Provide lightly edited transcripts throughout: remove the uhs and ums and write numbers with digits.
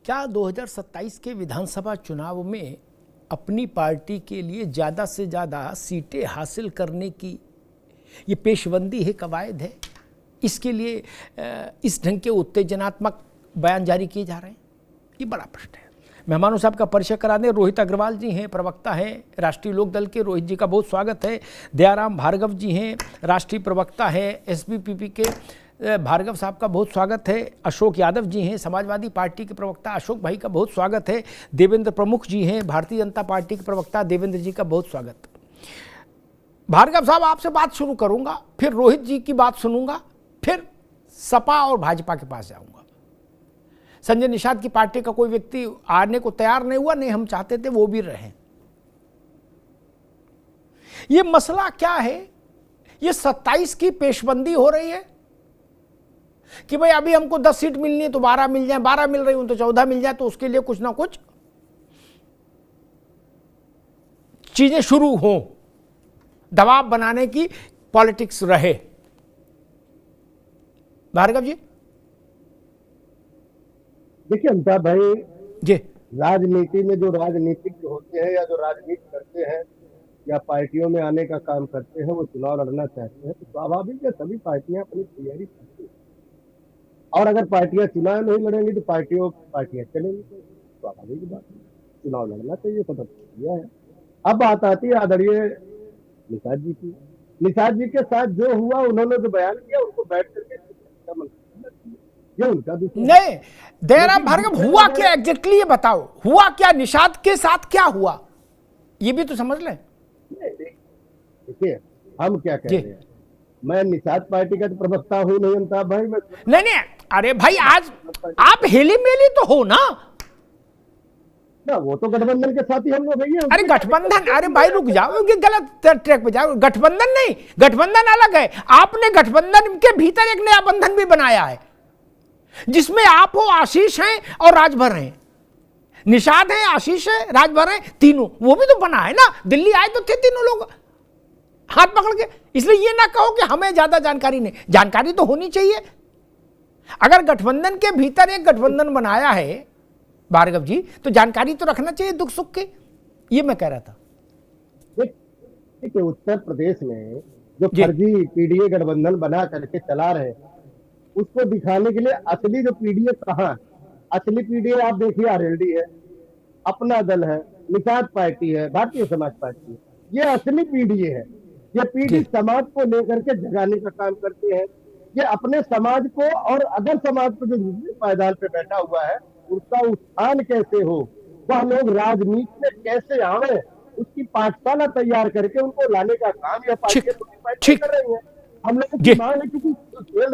क्या 2027 के विधानसभा चुनाव में अपनी पार्टी के लिए ज़्यादा से ज़्यादा सीटें हासिल करने की ये पेशबंदी है, कवायद है? इसके लिए इस ढंग के उत्तेजनात्मक बयान जारी किए जा रहे हैं? ये बड़ा प्रश्न है। मेहमानों साहब का परिचय करा दें। रोहित अग्रवाल जी हैं, प्रवक्ता हैं राष्ट्रीय लोक दल के। रोहित जी का बहुत स्वागत है। दयाराम भार्गव जी हैं, राष्ट्रीय प्रवक्ता है एसपीपीपी के। भार्गव साहब का बहुत स्वागत है। अशोक यादव जी हैं, समाजवादी पार्टी के प्रवक्ता। अशोक भाई का बहुत स्वागत है। देवेंद्र प्रमुख जी हैं, भारतीय जनता पार्टी के प्रवक्ता। देवेंद्र जी का बहुत स्वागत। भार्गव साहब, आपसे बात शुरू करूंगा, फिर रोहित जी की बात सुनूंगा, फिर सपा और भाजपा के पास जाऊंगा। संजय निषाद की पार्टी का कोई व्यक्ति आने को तैयार नहीं हुआ, नहीं हम चाहते थे वो भी रहे। ये मसला क्या है? ये 27 की पेशबंदी हो रही है कि भाई अभी हमको 10 सीट मिलनी है तो 12 मिल जाए, 12 मिल रही हूं तो 14 मिल जाए, तो उसके लिए कुछ ना कुछ चीजें शुरू हों, दबाव बनाने की पॉलिटिक्स रहे। भार्गव जी। देखिए अमिताभ भाई जी, राजनीति में जो राजनीतिज्ञ होते हैं या जो राजनीति करते हैं या पार्टियों में आने का काम करते हैं, वो चुनाव लड़ना चाहते हैं तो स्वाभाविक है सभी पार्टियां अपनी तैयारी करती हैं। और अगर पार्टियां चुनाव नहीं लड़ेंगी तो पार्टियां चलेंगी, तो स्वाभाविक बात है चुनाव लड़ना चाहिए, तो किया है। अब बात आती है आदरणीय निषाद जी की। निषाद जी के साथ जो हुआ, उन्होंने जो बयान किया उनको बैठ करके ये उनका नहीं दयाराम भार्गव, हुआ क्या एग्जैक्टली ये बताओ, हुआ क्या? निषाद के साथ क्या हुआ ये भी तो समझ लें। देखिए हम क्या कह रहे हैं, मैं निषाद पार्टी का तो प्रवक्ता हूं नहीं अमिताभ भाई। मैं नहीं, अरे भाई आज आप हेली मेली तो हो ना। वो तो गठबंधन के साथ ही हम लोग हैं। अरे गठबंधन, अरे भाई रुक जाओ, ये गलत ट्रैक पे जाओ। गठबंधन नहीं, गठबंधन अलग है। आपने गठबंधन के भीतर एक नया बंधन भी बनाया है जिसमें आप हो, आशीष हैं और राजभर हैं। निषाद है, आशीष है, राजभर है, तीनों। वो भी तो बना है ना। दिल्ली आए तो थे तीनों लोग हाथ पकड़ के। इसलिए ये ना कहो कि हमें ज्यादा जानकारी नहीं, जानकारी तो होनी चाहिए। अगर गठबंधन के भीतर एक गठबंधन बनाया है भार्गव जी, तो जानकारी तो रखना चाहिए दुख सुख की। ये मैं कह रहा था। देखिए उत्तर प्रदेश में जो फर्जी पीडीए गठबंधन बना करके चला रहे हैं, उसको दिखाने के लिए असली जो पीडीए कहाँ, असली पीडीए आप देखिए आरएलडी है, अपना दल है, निषाद पार्टी है, भारतीय समाज पार्टी है। ये असली पीडीए है। ये पीडी समाज को लेकर के जगाने का काम करते हैं। ये अपने समाज को और अदर समाज को जो दूसरे पायदान पे बैठा हुआ है उसका उत्थान कैसे हो, वह लोग राजनीति में कैसे आवे, उसकी पाठशाला तैयार करके उनको लाने का काम यह पार्टी कर रही है। हम लोगों की मांग है क्योंकि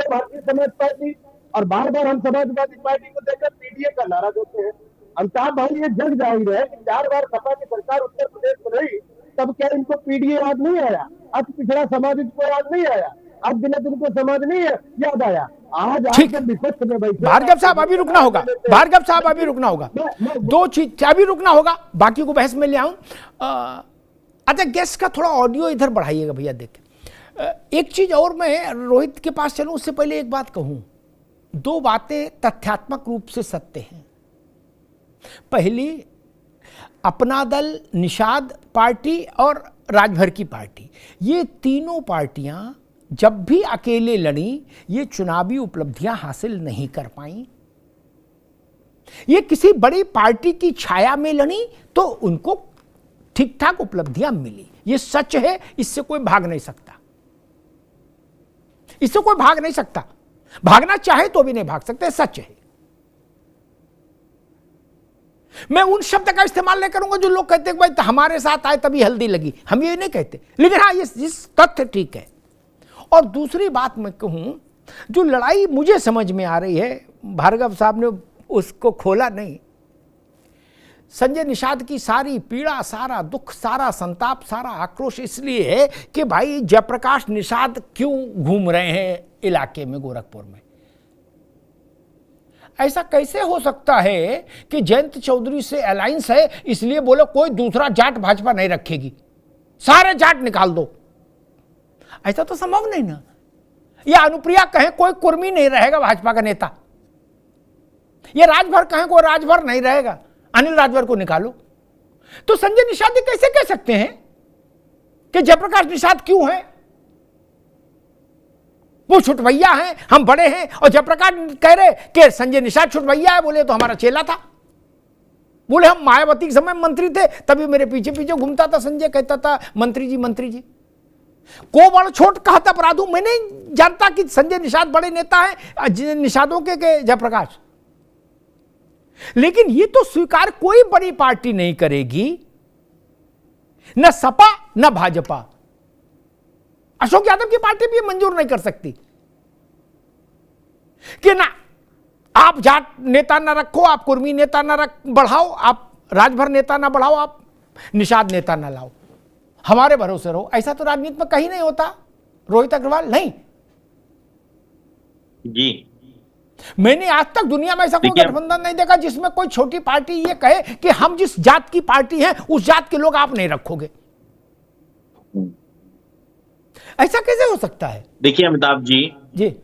भारतीय समाज पार्टी और बार बार हम समाजवादी पार्टी को देखकर पीडीए का नारा देते हैं। अमिताभ भाई ये जग जाहिर है कि 4 बार सपा की सरकार उत्तर प्रदेश में रही, तब क्या इनको पीडीए याद नहीं आया? अब पिछड़ा समाज इनको याद नहीं आया? अब दिन को समाज नहीं याद आया? आज आकर विपक्ष में बैठे। भार्गव साहब अभी रुकना होगा, भार्गव साहब अभी रुकना होगा, दो चीज अभी रुकना होगा, बाकी को बहस में ले आऊं। अच्छा गेस्ट का थोड़ा ऑडियो इधर बढ़ाइएगा भैया। देख एक चीज और, मैं रोहित के पास चलूं उससे पहले एक बात कहूं। 2 बातें तथ्यात्मक रूप से सत्य हैं। पहली, अपना दल, निषाद पार्टी और राजभर की पार्टी, ये तीनों पार्टियां जब भी अकेले लड़ी ये चुनावी उपलब्धियां हासिल नहीं कर पाई। ये किसी बड़ी पार्टी की छाया में लड़ी तो उनको ठीक ठाक उपलब्धियां मिली। ये सच है, इससे कोई भाग नहीं सकता, इससे कोई भाग नहीं सकता। भागना चाहे तो भी नहीं भाग सकते, सच है। मैं उन शब्द का इस्तेमाल नहीं करूंगा जो लोग कहते हैं भाई हमारे साथ आए तभी हल्दी लगी, हम ये नहीं कहते, लेकिन हाँ ये तथ्य ठीक है। और दूसरी बात मैं कहूं, जो लड़ाई मुझे समझ में आ रही है, भार्गव साहब ने उसको खोला नहीं। संजय निषाद की सारी पीड़ा, सारा दुख, सारा संताप, सारा आक्रोश इसलिए है कि भाई जयप्रकाश निषाद क्यों घूम रहे हैं इलाके में, गोरखपुर में। ऐसा कैसे हो सकता है कि जयंत चौधरी से अलायंस है इसलिए बोलो कोई दूसरा जाट भाजपा नहीं रखेगी, सारे जाट निकाल दो? ऐसा तो संभव नहीं ना। या अनुप्रिया कहे कोई कुर्मी नहीं रहेगा भाजपा का नेता, ये राजभर कहें को राजभर नहीं रहेगा, अनिल राजभर को निकालो। तो संजय निषाद जी कैसे कह सकते हैं कि जयप्रकाश निषाद क्यों है? वो छुटभैया हैं, हम बड़े हैं, और जयप्रकाश कह रहे कि संजय निषाद छुटभैया है। बोले तो हमारा चेला था। बोले हम मायावती के समय मंत्री थे, तभी मेरे पीछे पीछे घूमता था संजय, कहता था मंत्री जी मंत्री जी। को बड़ा छोट कहा था अपराधू। मैं नहीं जानता कि संजय निषाद बड़े नेता हैं निषादों के जयप्रकाश। लेकिन ये तो स्वीकार कोई बड़ी पार्टी नहीं करेगी, न सपा न भाजपा। अशोक यादव की पार्टी भी मंजूर नहीं कर सकती कि ना आप जाट नेता ना रखो, आप कुर्मी नेता ना बढ़ाओ, आप राजभर नेता ना बढ़ाओ, आप निषाद नेता ना लाओ, हमारे भरोसे रहो। ऐसा तो राजनीति में कहीं नहीं होता रोहित अग्रवाल। नहीं जी, मैंने आज तक दुनिया में ऐसा कोई गठबंधन नहीं देखा जिसमें कोई छोटी पार्टी ये कहे कि हम जिस जात की पार्टी है उस जात के लोग आप नहीं रखोगे। ऐसा कैसे हो सकता है? देखिए अमिताभ जी, जी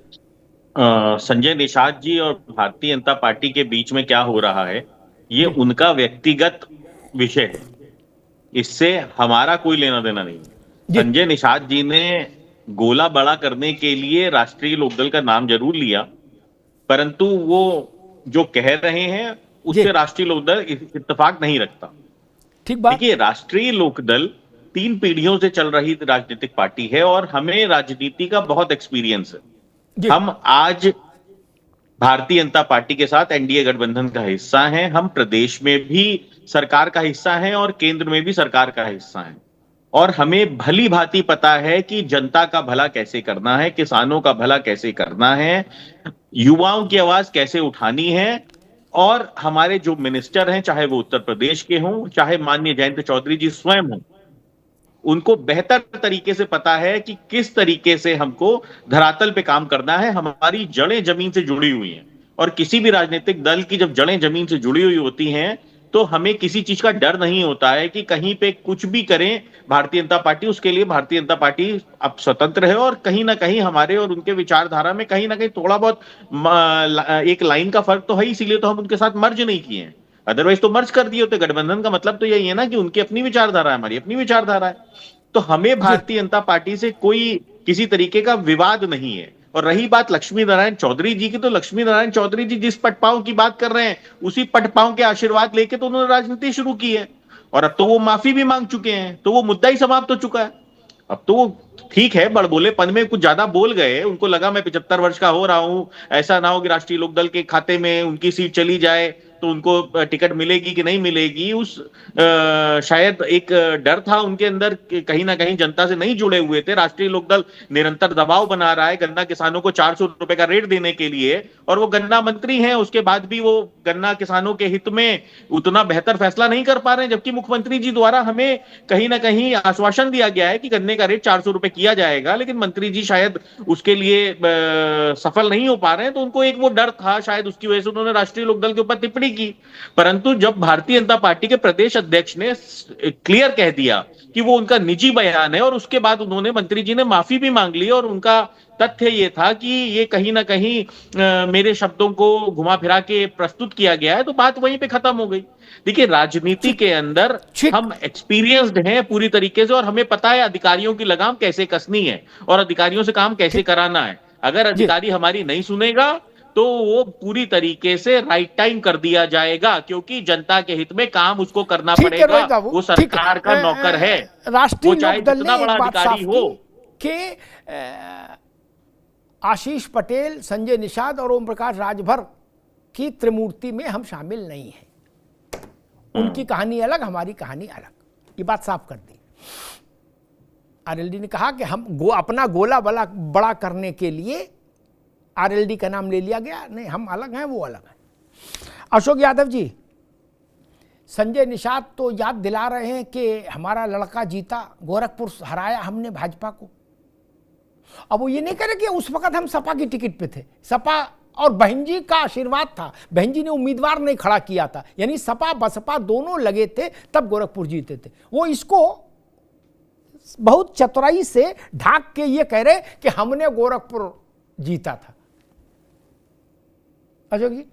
संजय निषाद जी और भारतीय जनता पार्टी के बीच में क्या हो रहा है, ये उनका व्यक्तिगत विषय है, इससे हमारा कोई लेना देना नहीं। संजय निषाद जी ने गोला बड़ा करने के लिए राष्ट्रीय लोकदल का नाम जरूर लिया, परंतु वो जो कह रहे हैं उससे राष्ट्रीय लोकदल इत्तेफाक नहीं रखता। ठीक बात। देखिए, राष्ट्रीय लोकदल 3 पीढ़ियों से चल रही राजनीतिक पार्टी है और हमें राजनीति का बहुत एक्सपीरियंस है। हम आज भारतीय जनता पार्टी के साथ एनडीए गठबंधन का हिस्सा हैं, हम प्रदेश में भी सरकार का हिस्सा हैं और केंद्र में भी सरकार का हिस्सा हैं, और हमें भली भांति पता है कि जनता का भला कैसे करना है, किसानों का भला कैसे करना है, युवाओं की आवाज कैसे उठानी है। और हमारे जो मिनिस्टर हैं, चाहे वो उत्तर प्रदेश के हों, चाहे माननीय जयंत चौधरी जी स्वयं हों, उनको बेहतर तरीके से पता है कि किस तरीके से हमको धरातल पे काम करना है। हमारी जड़ें जमीन से जुड़ी हुई हैं, और किसी भी राजनीतिक दल की जब जड़ें जमीन से जुड़ी हुई होती हैं तो हमें किसी चीज का डर नहीं होता है कि कहीं पे कुछ भी करें भारतीय जनता पार्टी। उसके लिए भारतीय जनता पार्टी अब स्वतंत्र है, और कहीं ना कहीं हमारे और उनके विचारधारा में कहीं ना कहीं थोड़ा बहुत एक लाइन का फर्क तो है, इसीलिए तो हम उनके साथ मर्ज नहीं किए हैं। अदरवाइज तो मर्ज कर दिए होते। गठबंधन का मतलब तो यही है ना कि उनकी अपनी विचारधारा है, हमारी अपनी विचारधारा है। तो हमें भारतीय जनता पार्टी से कोई किसी तरीके का विवाद नहीं है। और रही बात लक्ष्मी नारायण चौधरी जी की, तो लक्ष्मी नारायण चौधरी जी जिस पटपाओं की बात कर रहे हैं उसी पटपाओं के आशीर्वाद लेके तो उन्होंने राजनीति शुरू की है, और अब तो वो माफी भी मांग चुके हैं, तो वो मुद्दा ही समाप्त हो चुका है। अब तो ठीक है, बड़बोलेपन में कुछ ज्यादा बोल गए, उनको लगा मैं 75 वर्ष का हो रहा हूं, ऐसा ना हो कि राष्ट्रीय लोकदल के खाते में उनकी सीट चली जाए तो उनको टिकट मिलेगी कि नहीं मिलेगी। उस शायद एक डर था उनके अंदर कि कहीं ना कहीं जनता से नहीं जुड़े हुए थे। राष्ट्रीय लोकदल निरंतर दबाव बना रहा है गन्ना किसानों को 400 रुपए का रेट देने के लिए, और वो गन्ना मंत्री हैं, उसके बाद भी वो गन्ना किसानों के हित में उतना बेहतर फैसला नहीं कर पा रहे हैं। जबकि मुख्यमंत्री जी द्वारा हमें कहीं ना कहीं आश्वासन दिया गया है कि गन्ने का रेट 400 रुपए किया जाएगा, लेकिन मंत्री जी शायद उसके लिए सफल नहीं हो पा रहे हैं। तो उनको एक वो डर था, शायद उसकी वजह से उन्होंने राष्ट्रीय लोकदल के ऊपर टिप्पणी की। परंतु जब भारतीय जनता पार्टी के प्रदेश अध्यक्ष ने क्लियर कह दिया कि वो उनका निजी बयान है, और उसके बाद उन्होंने मंत्री जी ने माफी भी मांग ली, और उनका तथ्य ये था कि ये कहीं ना कहीं मेरे शब्दों को घुमा फिरा के प्रस्तुत किया गया है, तो बात वहीं पे खत्म हो गई। देखिए, राजनीति के अंदर हम एक्सपीरियंस्ड हैं पूरी तरीके से, और हमें पता है अधिकारियों की लगाम कैसे कसनी है और अधिकारियों से काम कैसे कराना है। अगर अधिकारी हमारी नहीं सुनेगा तो वो पूरी तरीके से राइट टाइम कर दिया जाएगा, क्योंकि जनता के हित में काम उसको करना पड़ेगा। वो सरकार का नौकर है, राष्ट्रीय वो चाहे जितना बड़ा अधिकारी हो। कि आशीष पटेल, संजय निषाद और ओम प्रकाश राजभर की त्रिमूर्ति में हम शामिल नहीं हैं। उनकी कहानी अलग, हमारी कहानी अलग, ये बात साफ कर दी। आरएलडी ने कहा कि हम अपना गोला बड़ा करने के लिए आरएलडी का नाम ले लिया गया। नहीं, हम अलग हैं, वो अलग हैं। अशोक यादव जी, संजय निषाद तो याद दिला रहे हैं कि हमारा लड़का जीता, गोरखपुर हराया हमने भाजपा को। अब वो ये नहीं करे कि उस वक्त हम सपा की टिकट पे थे, सपा और बहन जी का आशीर्वाद था, बहन जी ने उम्मीदवार नहीं खड़ा किया था, यानी सपा बसपा दोनों लगे थे तब गोरखपुर जीते थे। वो इसको बहुत चतुराई से ढाक के ये कह रहे कि हमने गोरखपुर जीता था। अशोक जी,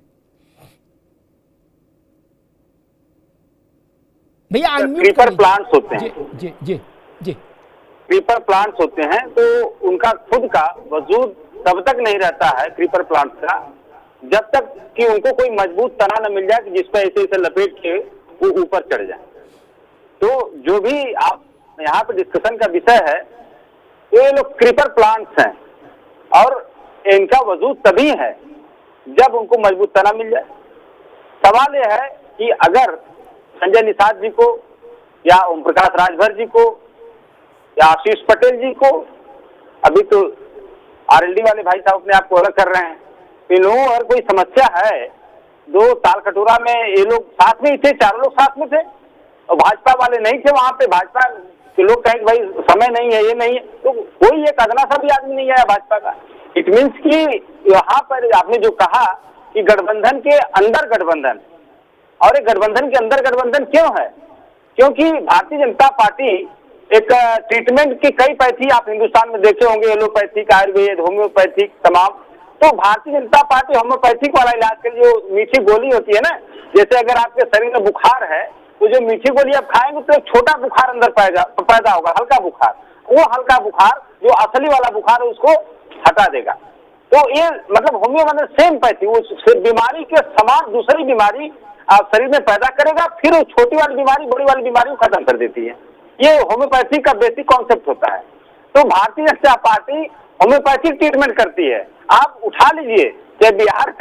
भैया क्रीपर प्लांट्स होते हैं। जी जी जी क्रीपर प्लांट्स होते हैं तो उनका खुद का वजूद तब तक नहीं रहता है क्रीपर प्लांट्स का, जब तक कि उनको कोई मजबूत तना न मिल जाए कि जिस पर ऐसे ऐसे लपेट के वो ऊपर चढ़ जाए। तो जो भी आप यहाँ पे डिस्कशन का विषय है, ये लोग क्रीपर प्लांट्स हैं और इनका वजूद तभी है जब उनको मजबूत तना मिल जाए। सवाल यह है कि अगर संजय निषाद जी को या ओम प्रकाश राजभर जी को या आशीष पटेल जी को, अभी तो आरएलडी वाले भाई साहब अपने आप को अलग कर रहे हैं, इन लोगों अगर कोई समस्या है, दो ताल कटोरा में ये लोग साथ में ही थे, चारों लोग साथ में थे और भाजपा वाले नहीं थे वहां पे, भाजपा के लोग कहें कि भाई समय नहीं है, ये नहीं है, तो कोई एक अदना सा भी आदमी नहीं आया भाजपा का। इट मीन्स कि यहाँ पर आपने जो कहा कि गठबंधन के अंदर गठबंधन, और एक गठबंधन के अंदर गठबंधन क्यों है? क्योंकि भारतीय जनता पार्टी एक ट्रीटमेंट की कई पैथी आप हिंदुस्तान में देखे होंगे, एलोपैथिक, आयुर्वेद, होम्योपैथिक तमाम। तो भारतीय जनता पार्टी होम्योपैथिक वाला इलाज के लिए जो मीठी गोली होती है ना, जैसे अगर आपके शरीर में बुखार है तो जो मीठी गोली आप खाएंगे तो एक छोटा बुखार अंदर पैदा होगा, हल्का बुखार, वो हल्का बुखार जो असली वाला बुखार है उसको हटा देगा। तो ये मतलब होम्यो मतलब सेम पैथी, वो बीमारी के समान दूसरी बीमारी आप शरीर में पैदा करेगा, फिर वो छोटी वाली बीमारी बड़ी वाली बीमारी को खत्म कर देती है। ये होम्योपैथी का बेसिक कॉन्सेप्ट होता है। तो Bharatiya Janata party homeopathic treatment करती है। आप उठा लीजिए कि बिहार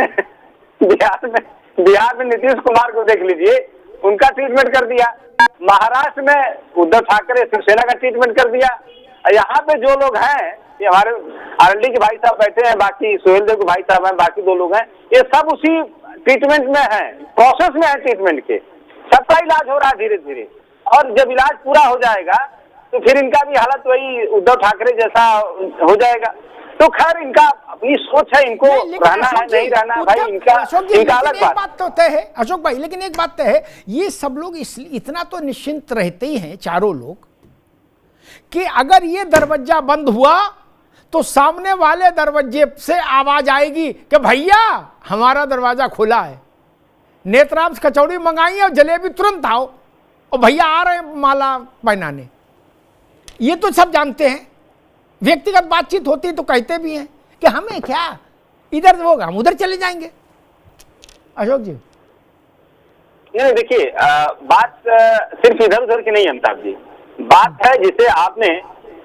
में नीतीश कुमार को देख लीजिए, उनका ट्रीटमेंट कर दिया, महाराष्ट्र में उद्धव ठाकरे शिवसेना का ट्रीटमेंट कर दिया, यहाँ पे जो लोग हैं, ये हमारे आरएलडी के भाई साहब बैठे हैं, बाकी सोहेल देव के भाई साहब हैं, बाकी दो लोग हैं, ये सब उसी ट्रीटमेंट में है, प्रोसेस में है ट्रीटमेंट के, सबका इलाज हो रहा है धीरे धीरे। और जब इलाज पूरा हो जाएगा तो फिर इनका भी हालत वही उद्धव ठाकरे जैसा हो जाएगा। तो खैर इनका अपनी सोच है, इनको रहना है नहीं रहना है भाई, इनका अलग बात तो तय है अशोक भाई। लेकिन एक बात तय है, ये सब लोग इतना तो निश्चिंत रहते ही हैं चारों लोग कि अगर ये दरवाजा बंद हुआ तो सामने वाले दरवाजे से आवाज आएगी कि भैया हमारा दरवाजा खुला है, नेत्राम से कचौड़ी मंगाई और जलेबी तुरंत आओ, और भैया आ रहे हैं माला पहनाने। ये तो सब जानते हैं, व्यक्तिगत बातचीत होती है तो कहते भी हैं कि हमें क्या, इधर होगा हम उधर चले जाएंगे। अशोक जी नहीं, देखिए बात सिर्फ इधर उधर की नहीं है अमिताभ जी, बात है जिसे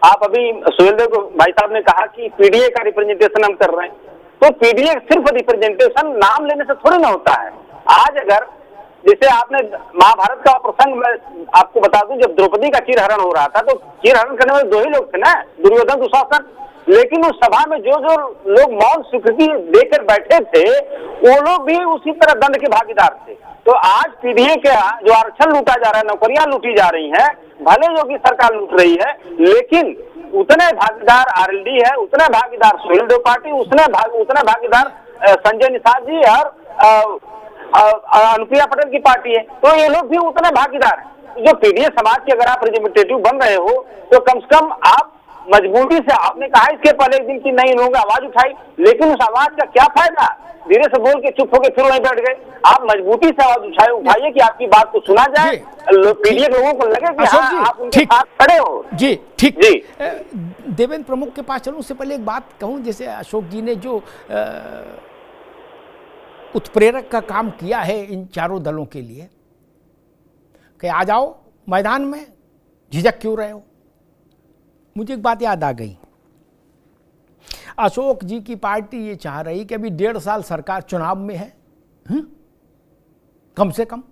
आप अभी सोहेल देव भाई साहब ने कहा कि पीडीए का रिप्रेजेंटेशन हम कर रहे हैं, तो पीडीए सिर्फ रिप्रेजेंटेशन नाम लेने से थोड़ी ना होता है। आज अगर जैसे आपने महाभारत का प्रसंग में आपको बता दूं, जब द्रौपदी का चीरहरण हो रहा था तो चीरहरण करने वाले दो ही लोग थे ना, दुर्योधन दुशासन, लेकिन उस सभा में जो लोग मौन स्वीकृति देकर बैठे थे वो लोग भी उसी तरह दंड के भागीदार थे। तो आज पीडीए के जो आरक्षण लूटा जा रहा है, नौकरियां लूटी जा रही हैं, भले योगी सरकार लूट रही है, लेकिन उतने भागीदार आरएलडी है, उतने भागीदार सोहेल देव पार्टी, उतने भागीदार संजय निषाद जी और अनुप्रिया पटेल की पार्टी है, तो ये लोग भी उतने भागीदार हैं। जो पीडीए समाज के अगर आप रिप्रेजेंटेटिव बन रहे हो तो कम से कम आप मजबूती से, आपने कहा इसके पहले एक दिन की नहीं लोगों आवाज उठाई, लेकिन उस आवाज का क्या फायदा, धीरे से बोल के चुप होकर फिर वहीं बैठ गए। आप मजबूती से आवाज उठाइए कि आपकी बात को सुना जाए, पीडीए लोगों को लगे कि हाँ आप उनके साथ खड़े हो। जी ठीक जी। देवेंद्र प्रमुख के पास चलूं उससे पहले एक बात कहूं, जैसे अशोक जी ने जो उत्प्रेरक का काम किया है इन चारों दलों के लिए कि आ जाओ मैदान में, झिझक क्यों रहे हो। मुझे एक बात याद आ गई, अशोक जी की पार्टी ये चाह रही कि अभी 1.5 साल सरकार चुनाव में है, कम से कम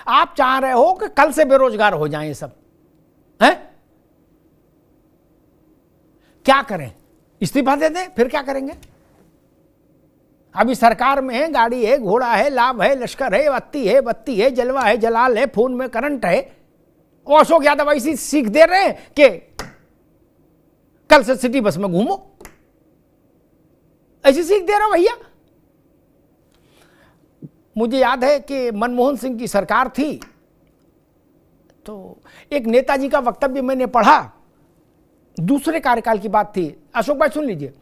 आप चाह रहे हो कि कल से बेरोजगार हो जाएं सब हैं? क्या करें, इस्तीफा दे दें, फिर क्या करेंगे? अभी सरकार में है, गाड़ी है, घोड़ा है, लाभ है, लश्कर है, बत्ती है, जलवा है, जलाल है, फोन में करंट है, और अशोक यादव ऐसी सीख दे रहे हैं कि कल से सिटी बस में घूमो, ऐसी सीख दे रहा भैया। मुझे याद है कि मनमोहन सिंह की सरकार थी तो एक नेताजी का वक्तव्य मैंने पढ़ा, दूसरे कार्यकाल की बात थी, अशोक भाई सुन लीजिए।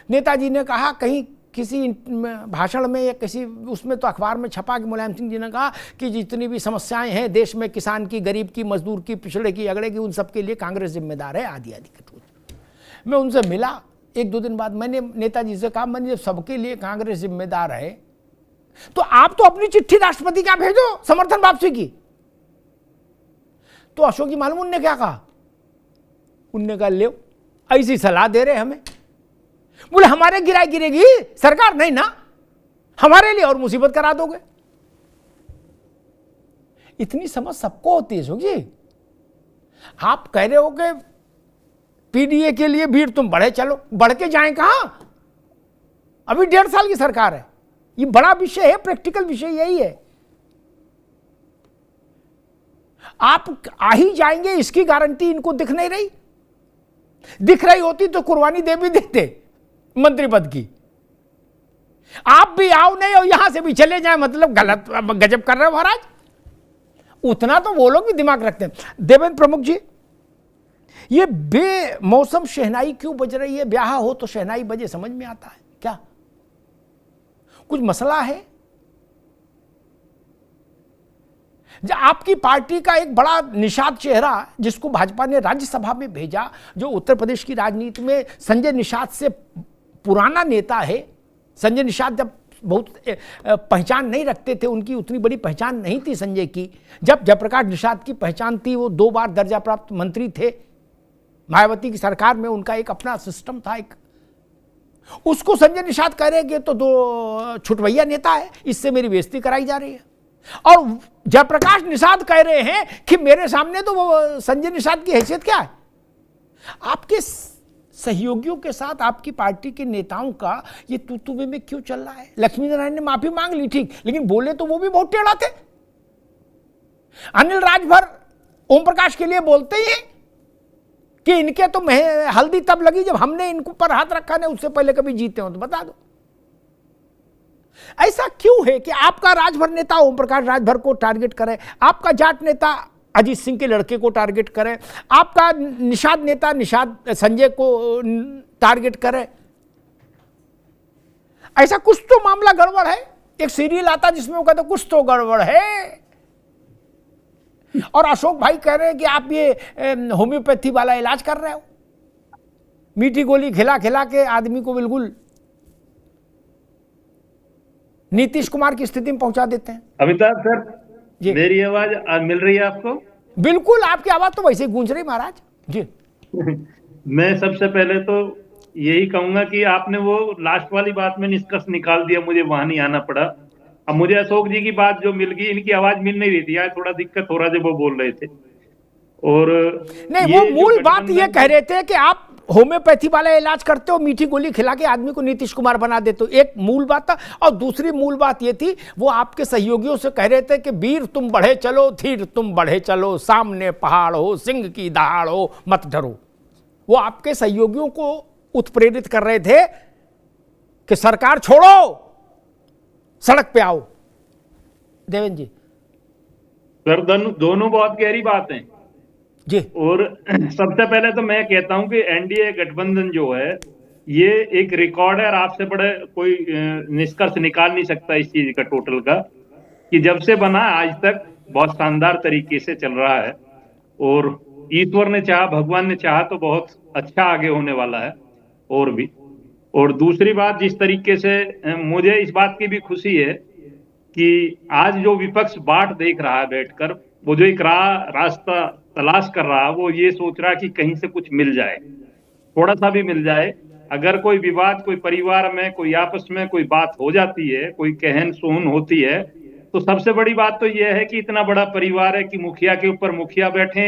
नेताजी ने कहा कहीं किसी भाषण में या किसी उसमें तो अखबार में छपा कि मुलायम सिंह जी ने कहा कि जितनी भी समस्याएं हैं देश में, किसान की, गरीब की, मजदूर की, पिछड़े की, अगड़े की, उन सब के लिए कांग्रेस जिम्मेदार है, आदि आदि कटोच। मैं उनसे मिला 1-2 दिन बाद, मैंने नेताजी से कहा, मैंने जब सबके लिए कांग्रेस जिम्मेदार है तो आप तो अपनी चिट्ठी राष्ट्रपति का भेजो समर्थन वापसी की। तो अशोक जी मालूम उनने क्या कहा? उनने कहा, ले ऐसी सलाह दे रहे हमें, बोले हमारे गिराई गिरेगी सरकार, नहीं ना, हमारे लिए और मुसीबत करा दोगे। इतनी समझ सबको होती है अशोक जी। आप कह रहे हो कि पीडीए के लिए वीर तुम बढ़े चलो, बढ़ के जाएं कहां? अभी 1.5 साल की सरकार है, ये बड़ा विषय है, प्रैक्टिकल विषय यही है। आप आ ही जाएंगे इसकी गारंटी इनको दिख नहीं रही। दिख रही होती तो कुर्बानी दे भी देते मंत्री पद की। आप भी आओ नहीं और यहां से भी चले जाए, मतलब गलत गजब कर रहे हो महाराज। उतना तो वो लोग भी दिमाग रखते हैं। देवेंद्र प्रमुख जी, ये बेमौसम शहनाई क्यों बज रही है? ब्याह हो तो शहनाई बजे, समझ में आता है क्या? कुछ मसला है? आपकी पार्टी का एक बड़ा निषाद चेहरा जिसको भाजपा ने राज्यसभा में भेजा, जो उत्तर प्रदेश की राजनीति में संजय निषाद से पुराना नेता है। संजय निषाद जब बहुत पहचान नहीं रखते थे, उनकी उतनी बड़ी पहचान नहीं थी संजय की। जब जयप्रकाश निषाद की पहचान थी, वो 2 बार दर्जा प्राप्त मंत्री थे, मायावती की सरकार में उनका एक अपना सिस्टम था। एक उसको संजय निषाद कह रहे कि तो 2 छुटवैया नेता है, इससे मेरी बेइज्जती कराई जा रही है। और जयप्रकाश निषाद कह रहे हैं कि मेरे सामने तो वो संजय निषाद की हैसियत क्या है? आपके सहयोगियों के साथ आपकी पार्टी के नेताओं का ये तू-तू में क्यों चल रहा है? लक्ष्मी नारायण ने माफी मांग ली, ठीक, लेकिन बोले तो वो भी बहुत टेढ़ा थे। अनिल राजभर ओम प्रकाश के लिए बोलते ही हैं कि इनके तो हल्दी तब लगी जब हमने इनको पर हाथ रखा, नहीं उससे पहले कभी जीते हो तो बता दो। ऐसा क्यों है कि आपका राजभर नेता ओम प्रकाश राजभर को टारगेट करे, आपका जाट नेता अजीत सिंह के लड़के को टारगेट करे, आपका निषाद नेता निषाद संजय को टारगेट करे? ऐसा कुछ तो मामला गड़बड़ है। एक सीरियल आता जिसमें वो कहते कुछ तो गड़बड़ है। और अशोक भाई कह रहे हैं कि आप ये होम्योपैथी वाला इलाज कर रहे हो, मीठी गोली खिला खिला के आदमी को बिल्कुल नीतीश कुमार की स्थिति में पहुंचा देते हैं। अमिताभ सर, मेरी आवाज मिल रही है आपको? बिल्कुल, आपकी आवाज तो वैसे ही गूंज रही महाराज जी। मैं सबसे पहले तो यही कहूंगा कि आपने वो लास्ट वाली बात में निष्कर्ष निकाल दिया, मुझे वहां नहीं आना पड़ा। अब मुझे अशोक जी की बात जो मिल गई, इनकी आवाज मिल नहीं रही थी, आज थोड़ा दिक्कत हो रहा जब वो बोल रहे थे। और नहीं, वो मूल बात ये कह रहे थे कि आप होम्योपैथी वाला इलाज करते हो, मीठी गोली खिला के आदमी को नीतीश कुमार बना देते हो, एक मूल बात था। और दूसरी मूल बात ये थी, वो आपके सहयोगियों से कह रहे थे कि वीर तुम बढ़े चलो, धीर तुम बढ़े चलो, सामने पहाड़ हो, सिंह की दहाड़ हो, मत डरो। वो आपके सहयोगियों को उत्प्रेरित कर रहे थे कि सरकार छोड़ो, सड़क पे आओ। देवेंद्र जी सर, दोनों बहुत गहरी बात है जी। और सबसे पहले तो मैं कहता हूं कि एनडीए गठबंधन जो है ये एक रिकॉर्ड है, और आपसे बड़े कोई निष्कर्ष निकाल नहीं सकता इस चीज का टोटल का, कि जब से बना आज तक बहुत शानदार तरीके से चल रहा है। और ईश्वर ने चाहा, भगवान ने चाहा तो बहुत अच्छा आगे होने वाला है और भी। और दूसरी बात, जिस तरीके से मुझे इस बात की भी खुशी है कि आज जो विपक्ष बाट देख रहा है बैठकर, वो जो एक रास्ता तलाश कर रहा है, वो ये सोच रहा है कि कहीं से कुछ मिल जाए, थोड़ा सा भी मिल जाए। अगर कोई विवाद, कोई परिवार में, कोई आपस में कोई बात हो जाती है, कोई कहन सुन होती है, तो सबसे बड़ी बात तो यह है कि इतना बड़ा परिवार है कि मुखिया के ऊपर मुखिया बैठे।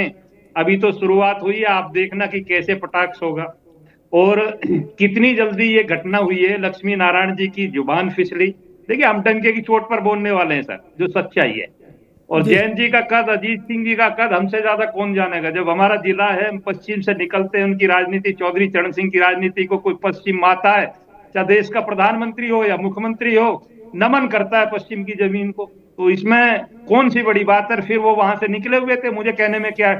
अभी तो शुरुआत हुई है, आप देखना कि कैसे पटाक्ष होगा। और कितनी जल्दी ये घटना हुई है, लक्ष्मी नारायण जी की जुबान फिसली। देखिए, हम डंके की चोट पर बोलने वाले हैं सर, जो सच्चाई है। और जैन जी का कद, अजीत सिंह जी का कद हमसे ज्यादा कौन जानेगा। जब हमारा जिला है, हम पश्चिम से निकलते हैं, उनकी राजनीति, चौधरी चरण सिंह की राजनीति को कोई पश्चिम माता है, चाहे देश का प्रधानमंत्री हो या मुख्यमंत्री हो, नमन करता है पश्चिम की जमीन को। तो इसमें कौन सी बड़ी बात है। फिर वो वहां से निकले हुए थे, मुझे कहने में क्या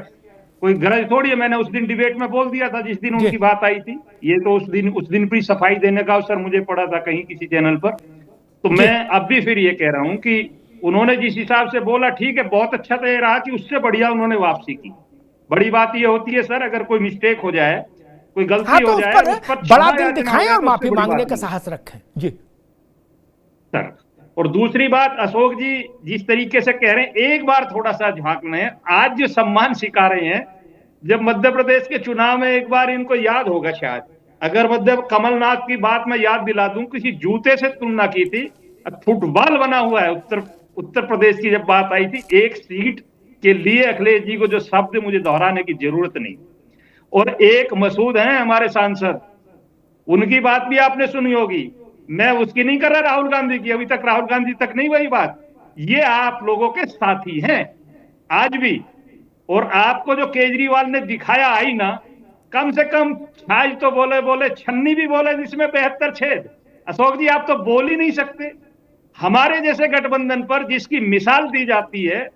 कोई गरज थोड़ी है। मैंने उस दिन डिबेट में बोल दिया था जिस दिन उनकी बात आई थी। ये तो उस दिन भी सफाई देने का अवसर मुझे पड़ा था कहीं किसी चैनल पर। तो मैं अब भी फिर ये कह रहा हूं कि उन्होंने जिस हिसाब से बोला ठीक है, बहुत अच्छा तो ये रहा कि उससे बढ़िया उन्होंने वापसी की। बड़ी बात ये होती है सर, अगर कोई मिस्टेक हो जाए, कोई गलती हो जाए, उस पर बड़ा दिल दिखाएं और माफी मांगने का साहस रखें। जी सर। और दूसरी बात, अशोक जी जिस तरीके से कह रहे हैं, एक बार थोड़ा सा झांक लें। आज जो सम्मान सिखा रहे हैं, जब मध्य प्रदेश के चुनाव में एक बार इनको याद होगा शायद, अगर मध्य कमलनाथ की बात मैं याद दिला दूं, किसी जूते से तुलना की थी, फुटबॉल बना हुआ है उत्तर प्रदेश की जब बात आई थी, एक सीट के लिए अखिलेश जी को जो शब्द मुझे दोहराने की जरूरत नहीं। और एक मसूद हैं हमारे सांसद, उनकी बात भी आपने सुनी होगी। मैं उसकी नहीं कर रहा, राहुल गांधी की। अभी तक राहुल गांधी तक नहीं वही बात। ये आप लोगों के साथी हैं आज भी। और आपको जो केजरीवाल ने दिखाया आईना, कम से कम छाछ तो बोले छन्नी भी बोले जिसमें 72 छेद। अशोक जी आप तो बोल ही नहीं सकते। हमारे जैसे गठबंधन पर जिसकी मिसाल दी जाती है,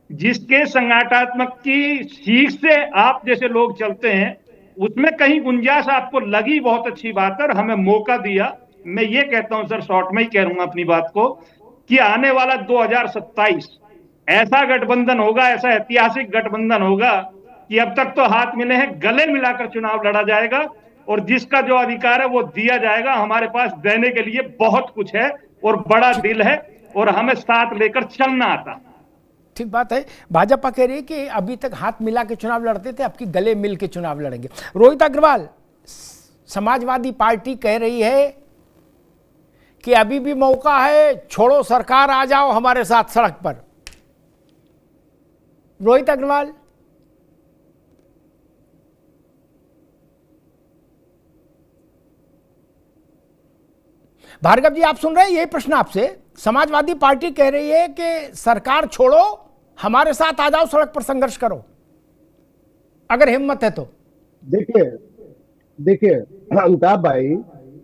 जिसके संगठनात्मक की सीख से आप जैसे लोग चलते हैं, उसमें कहीं गुंजाइश आपको लगी, बहुत अच्छी बात है और हमें मौका दिया। मैं ये कहता हूं सर, शॉर्ट में ही कह रहूंगा अपनी बात को, कि आने वाला 2027 ऐसा गठबंधन होगा, ऐसा ऐतिहासिक गठबंधन होगा कि अब तक तो हाथ मिले हैं, गले मिलाकर चुनाव लड़ा जाएगा और जिसका जो अधिकार है वो दिया जाएगा। हमारे पास देने के लिए बहुत कुछ है और बड़ा दिल है और हमें साथ लेकर चलना आता। ठीक बात है। भाजपा कह रही है कि अभी तक हाथ मिला के चुनाव लड़ते थे, अब की गले मिल के चुनाव लड़ेंगे। रोहित अग्रवाल, समाजवादी पार्टी कह रही है कि अभी भी मौका है, छोड़ो सरकार, आ जाओ हमारे साथ सड़क पर। रोहित अग्रवाल, भार्गव जी आप सुन रहे हैं, यही प्रश्न आपसे। समाजवादी पार्टी कह रही है कि सरकार छोड़ो, हमारे साथ आ जाओ, सड़क पर संघर्ष करो, अगर हिम्मत है तो। देखिए अमिताभ भाई,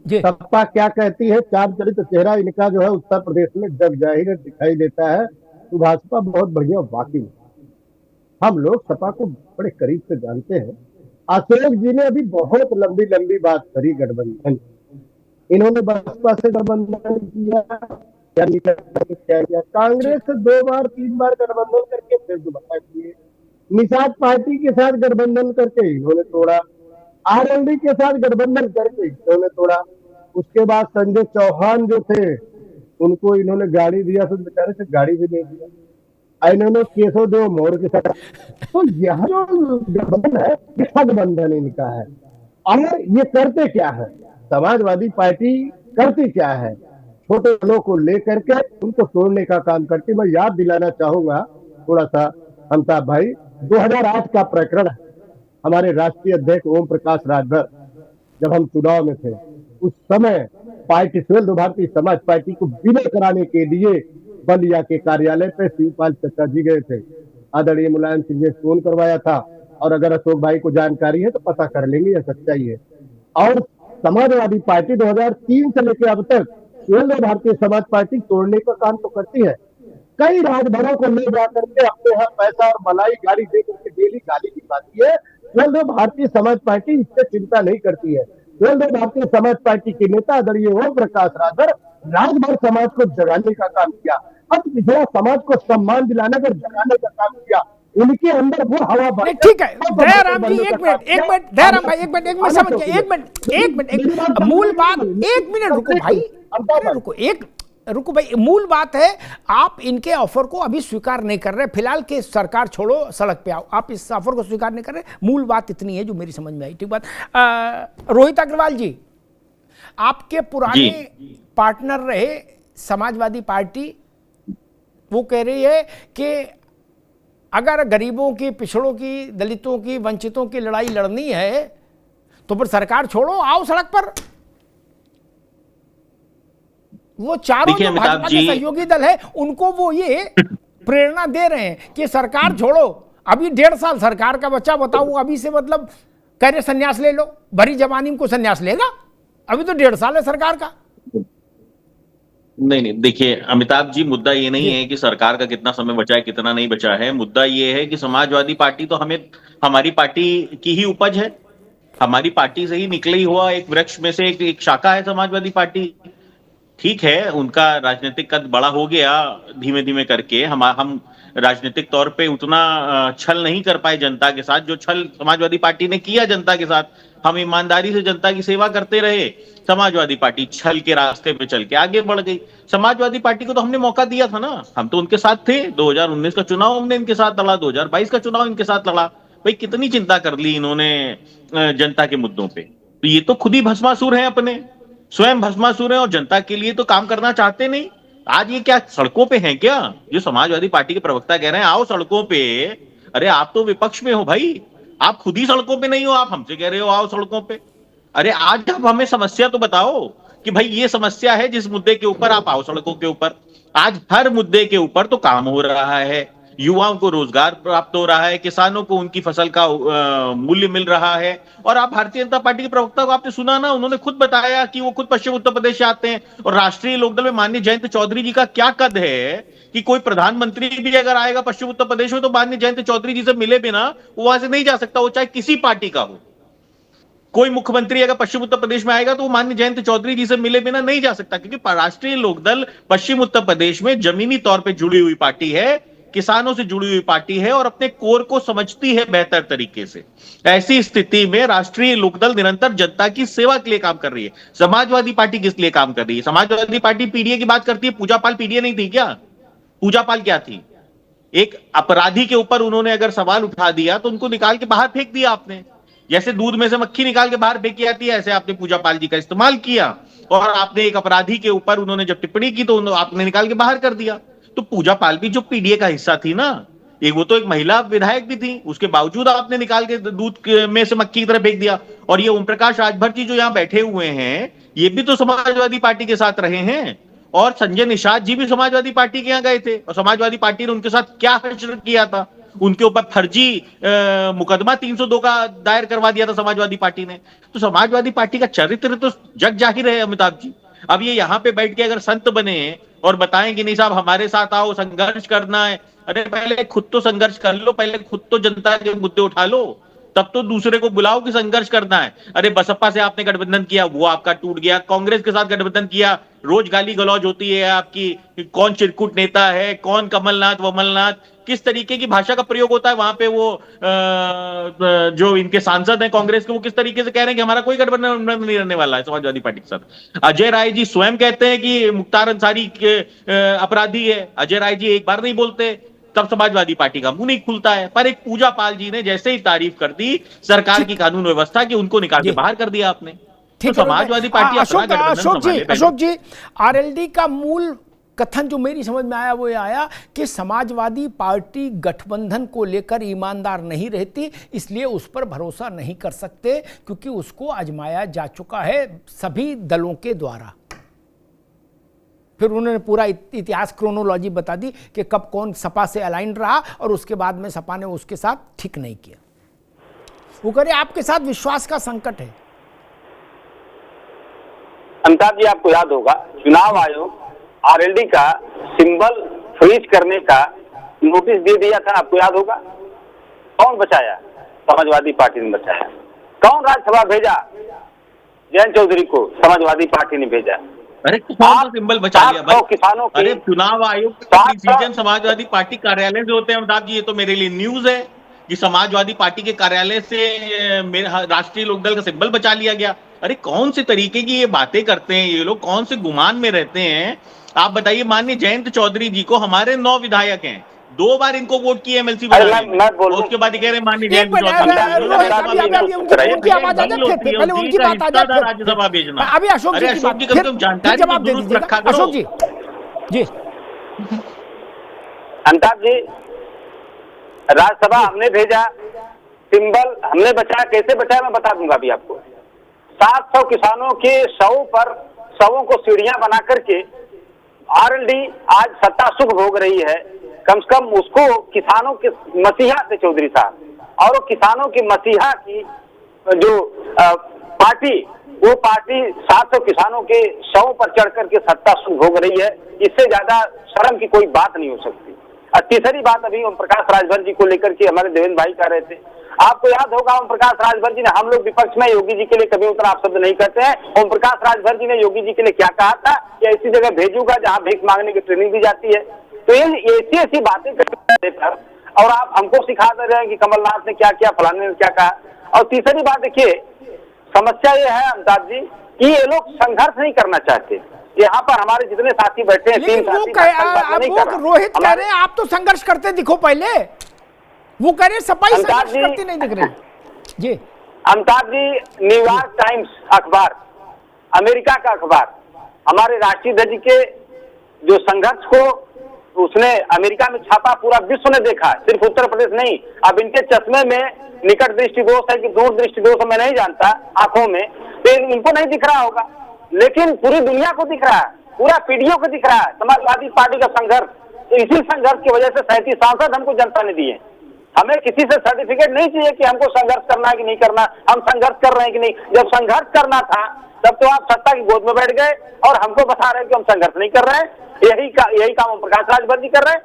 सपा क्या कहती है, चार चरित्र चेहरा इनका जो है उत्तर प्रदेश में जग जाहिर दिखाई देता है। तो भाजपा बहुत बढ़िया वाकई, हम लोग सपा को बड़े करीब से जानते हैं। अशोक जी ने अभी बहुत लंबी लंबी बात करी गठबंधन। इन्होंने बसपा से गठबंधन किया, क्या किया, कांग्रेस से 2 बार 3 बार गठबंधन करके फिर दोबारा किए, निषाद पार्टी के साथ गठबंधन करके इन्होंने तोड़ा, आरएलडी के साथ गठबंधन करके इन्होंने तोड़ा। उसके बाद संजय चौहान जो थे, उनको इन्होंने गाड़ी दिया, तो बेचारे से गाड़ी भी नहीं दिया। इन्होंने केशव देव मौर्य के साथ। तो यह जो गठबंधन है, गठबंधन इनका है। और ये करते क्या है, समाजवादी पार्टी करती क्या है, छोटे दलों को लेकर के उनको तोड़ने का काम करती। मैं याद दिलाना चाहूंगा थोड़ा सा अमिताभ भाई, 2008 का प्रकरण है। हमारे राष्ट्रीय अध्यक्ष ओम प्रकाश राजभर, जब हम चुनाव में थे, उस समय party swell Bharatiya Samaj party को विलय कराने के लिए बलिया के कार्यालय पे शिवपाल चचा जी गए थे। आदरणीय मुलायम सिंह ने फोन करवाया था, और अगर अशोक भाई को जानकारी है तो पता कर लेंगे, यह सच्चाई है। और समाजवादी पार्टी 2003 से लेकर अब तक स्वेल भारतीय समाज पार्टी तोड़ने का काम तो करती है। कई राजभरों को ले जा करके अपने यहाँ पैसा और मलाई गाड़ी दे करके डेली गाली दिखाती है। स्वेल भारतीय समाज पार्टी इससे चिंता नहीं करती है। स्वेल भारतीय समाज पार्टी के नेता आदरणीय ओम प्रकाश राजभर राजभर समाज को जगाने का काम किया, अब पिछड़ा समाज को सम्मान दिलाने का जगाने का काम किया। उनके अंदर वो हवा। ठीक है दयाराम जी, एक मिनट दयाराम भाई, एक मिनट समझ गया, एक मिनट मूल बात, 1 मिनट रुको भाई, रुको भाई, मूल बात है आप इनके ऑफर को अभी स्वीकार नहीं कर रहे फिलहाल कि सरकार छोड़ो सड़क पे आओ, आप इस ऑफर को स्वीकार नहीं कर रहे। मूल बात इतनी है जो मेरी समझ में आई। ठीक बात। रोहित अग्रवाल जी, आपके पुराने पार्टनर रहे समाजवादी पार्टी, वो कह रही है कि अगर गरीबों की, पिछड़ों की, दलितों की, वंचितों की लड़ाई लड़नी है तो फिर सरकार छोड़ो, आओ सड़क पर। वो चारों जो भाजपा के सहयोगी दल है, उनको वो ये प्रेरणा दे रहे हैं कि सरकार छोड़ो। अभी 1.5 साल सरकार का बच्चा, बताओ अभी से मतलब कह रहे संन्यास ले लो, भरी जवानी में को संन्यास लेगा? अभी तो 1.5 साल है सरकार का। नहीं, देखिए अमिताभ जी, मुद्दा ये नहीं है कि सरकार का कितना समय बचा है कितना नहीं बचा है। मुद्दा ये है कि समाजवादी पार्टी तो हमारी पार्टी की ही उपज है। हमारी पार्टी से ही निकले हुआ एक वृक्ष में से एक शाखा है समाजवादी पार्टी। ठीक है, उनका राजनीतिक कद बड़ा हो गया धीमे धीमे करके। हम राजनीतिक तौर पे उतना छल नहीं कर पाए जनता के साथ जो छल समाजवादी पार्टी ने किया जनता के साथ। हम ईमानदारी से जनता की सेवा करते रहे। समाजवादी पार्टी छल के रास्ते पे चल के आगे बढ़ गई। समाजवादी पार्टी को तो हमने मौका दिया था ना, हम तो उनके साथ थे। 2019 का चुनाव हमने इनके साथ लड़ा, 2022 का चुनाव इनके साथ लड़ा। भाई कितनी चिंता कर ली इन्होंने जनता के मुद्दों पे। तो ये तो खुद ही भस्मासुर हैं, अपने स्वयं भस्मासुर हैं और जनता के लिए तो काम करना चाहते नहीं। आज ये क्या सड़कों पे हैं क्या? जो समाजवादी पार्टी के प्रवक्ता कह रहे हैं आओ सड़कों पे। अरे आप तो विपक्ष में हो भाई, आप खुद ही सड़कों पे नहीं हो, आप हमसे कह रहे हो आओ सड़कों पे। अरे आज आप हमें समस्या तो बताओ कि भाई ये समस्या है जिस मुद्दे के ऊपर आप आओ सड़कों के ऊपर। आज हर मुद्दे के ऊपर तो काम हो रहा है, युवाओं को रोजगार प्राप्त हो रहा है, किसानों को उनकी फसल का मूल्य मिल रहा है। और आप भारतीय जनता पार्टी के प्रवक्ता को आपने सुना ना, उन्होंने खुद बताया कि वो खुद पश्चिम उत्तर प्रदेश से आते हैं। और राष्ट्रीय लोकदल में माननीय जयंत चौधरी जी का क्या कद है कि कोई प्रधानमंत्री भी अगर आएगा पश्चिम उत्तर प्रदेश में तो माननीय जयंत चौधरी जी से मिले बिना वो वहां से नहीं जा सकता, वो चाहे किसी पार्टी का हो। कोई मुख्यमंत्री अगर पश्चिम उत्तर प्रदेश में आएगा तो वो माननीय जयंत चौधरी जी से मिले बिना नहीं जा सकता, क्योंकि राष्ट्रीय लोकदल पश्चिम उत्तर प्रदेश में जमीनी तौर पर जुड़ी हुई पार्टी है, किसानों से जुड़ी हुई पार्टी है और अपने कोर को समझती है बेहतर तरीके से। ऐसी स्थिति में राष्ट्रीय लोकदल निरंतर जनता की सेवा के लिए काम कर रही है। समाजवादी पार्टी किस लिए काम कर रही है? समाजवादी पार्टी पीडीए की बात करती है, पूजा पाल पीडीए नहीं थी क्या? पूजा पाल क्या थी? एक अपराधी के ऊपर उन्होंने अगर सवाल उठा दिया तो उनको निकाल के बाहर फेंक दिया आपने। जैसे दूध में से मक्खी निकाल के बाहर फेंकी जाती है, ऐसे आपने पूजा पाल जी का इस्तेमाल किया और आपने एक अपराधी के ऊपर उन्होंने जब टिप्पणी की तो आपने निकाल के बाहर कर दिया। तो पूजा पाल भी जो पीडीए का हिस्सा थी ना, वो तो एक महिला विधायक भी थी, उसके बावजूद आपने निकाल के दूध में से मक्खी की तरह फेंक दिया। और ये ओम प्रकाश राजभर जी जो यहाँ बैठे हुए हैं, ये भी तो समाजवादी पार्टी के साथ रहे हैं। और संजय निषाद जी भी समाजवादी पार्टी के यहाँ गए थे और समाजवादी पार्टी ने उनके साथ क्या हश्र किया था? उनके ऊपर फर्जी मुकदमा 302 का दायर करवा दिया था समाजवादी पार्टी ने। तो समाजवादी पार्टी का चरित्र तो जग जाहिर है अमिताभ जी। अब ये यहाँ पे बैठ के अगर संत बने और बताएं कि नहीं साहब हमारे साथ आओ, संघर्ष करना है, अरे पहले खुद तो संघर्ष कर लो, पहले खुद तो जनता के मुद्दे उठा लो, तब तो दूसरे को बुलाओ कि संघर्ष करना है। अरे बसपा से आपने गठबंधन किया, वो आपका टूट गया। कांग्रेस के साथ गठबंधन किया, रोज गाली गलौज होती है आपकी, कौन चिरकुट नेता है, कौन कमलनाथ वमलनाथ, किस तरीके की भाषा का प्रयोग होता है वहां पे। वो जो इनके सांसद हैं कांग्रेस के, वो किस तरीके से कह रहे हैं कि हमारा कोई गठबंधन नहीं रहने वाला है समाजवादी पार्टी के साथ। अजय राय जी स्वयं कहते हैं कि मुख्तार अंसारी के अपराधी है। अजय राय जी एक बार नहीं बोलते, तब समाजवादी पार्टी का मुंह नहीं खुलता है। पर एक पूजा पाल जी ने जैसे ही तारीफ कर दी सरकार की कानून व्यवस्था की, उनको निकाल के बाहर कर दिया आपने। तो समाजवादी पार्टी अशोक जी, आरएलडी का मूल कथन जो मेरी समझ में आया वो ये आया कि समाजवादी पार्टी गठबंधन को लेकर ईमानदार नहीं रहती, इसलिए उस पर भरोसा नहीं कर सकते क्योंकि उसको आजमाया जा चुका है सभी दलों के द्वारा। फिर उन्होंने पूरा इतिहास क्रोनोलॉजी बता दी कि कब कौन सपा से अलाइन रहा और उसके बाद में सपा ने उसके साथ ठीक नहीं किया। वो कह रहे आपके साथ विश्वास का संकट है। अमिताभ जी, आपको याद होगा चुनाव आयोग आरएलडी का सिंबल फ्रीज करने का नोटिस दे दिया था, आपको याद होगा? कौन बचाया? समाजवादी पार्टी ने बचाया। कौन राज्यसभा भेजा? जयंत चौधरी को समाजवादी पार्टी ने भेजा। अरे कौन सा सिंबल बचा लिया भाई? किसानों की, अरे चुनाव आयोग का डिसीजन समाजवादी पार्टी कार्यालय से होते हैं अमिताभ जी। ये तो मेरे लिए न्यूज है कि समाजवादी पार्टी के कार्यालय से राष्ट्रीय लोकदल का सिंबल बचा लिया गया। अरे कौन से तरीके की ये बातें करते हैं ये लोग, कौन से गुमान में रहते हैं? आप बताइए, माननीय जयंत चौधरी जी को हमारे 9 विधायक हैं, 2 बार इनको वोट किए एमएलसी बनाने में, उसके बाद कह रहे माननीय जयंत चौधरी राज्यसभा भेजना। अभी अशोक जी तुम जानकारी जवाब दे दीजिए अशोक जी। जी अमिताभ जी, राज्यसभा हमने भेजा, सिंबल हमने बचाया। कैसे बचाया मैं बता दूंगा अभी आपको। 700 किसानों के शवों को सीढ़ियां बना करके आरएलडी आज सत्ता सुख भोग रही है। कम से कम उसको किसानों के मसीहा थे चौधरी साहब, और वो किसानों के मसीहा की जो पार्टी वो पार्टी 700 किसानों के शव पर चढ़ करके सत्ता भोग रही है। इससे ज्यादा शर्म की कोई बात नहीं हो सकती। और तीसरी बात अभी ओम प्रकाश राजभर जी को लेकर के हमारे देवेंद्र भाई कह रहे थे, आपको याद होगा ओम प्रकाश राजभर जी ने, हम लोग विपक्ष में योगी जी के लिए कभी उतना आप शब्द नहीं कहते हैं, ओम प्रकाश राजभर जी ने योगी जी के लिए क्या कहा था कि ऐसी जगह भेजूंगा जहां भीख मांगने की ट्रेनिंग दी जाती है। तो ये ऐसी बातें करते पर और आप हमको सिखा दे रहे हैं कि कमलनाथ ने क्या किया, फलाने ने क्या कहा। और तीसरी बात देखिए, समस्या ये है अमिताभ जी कि ये लोग संघर्ष नहीं करना चाहते। यहाँ पर हमारे जितने साथी बैठे हैं, लेकिन वो रोहित कह रहे हैं आप तो संघर्ष करते दिखो पहले, वो कह रहे सफाई संघर्ष करते नहीं दिख रहे जी। अमिताभ जी, न्यूयॉर्क टाइम्स अखबार, अमेरिका का अखबार, हमारे राष्ट्रीय ध्वज के जो संघर्ष को उसने अमेरिका में छापा, पूरा विश्व ने देखा, सिर्फ उत्तर प्रदेश नहीं। अब इनके चश्मे में निकट दृष्टि दोष है कि दूर दृष्टि दोष है मैं नहीं जानता, आंखों में तो इनको नहीं दिख रहा होगा, लेकिन पूरी दुनिया को दिख रहा है, पूरा पीढ़ियों को दिख रहा है समाजवादी पार्टी का संघर्ष। तो इसी संघर्ष की वजह से 37 सांसद हमको जनता ने दिए। हमें किसी से सर्टिफिकेट नहीं चाहिए कि हमको संघर्ष करना है कि नहीं करना, हम संघर्ष कर रहे हैं कि नहीं। जब संघर्ष करना था तब तो आप सत्ता की गोद में बैठ गए और हमको बता रहे हैं कि हम संघर्ष नहीं कर रहे हैं। यही काम ओम प्रकाश राजभर जी कर रहे हैं।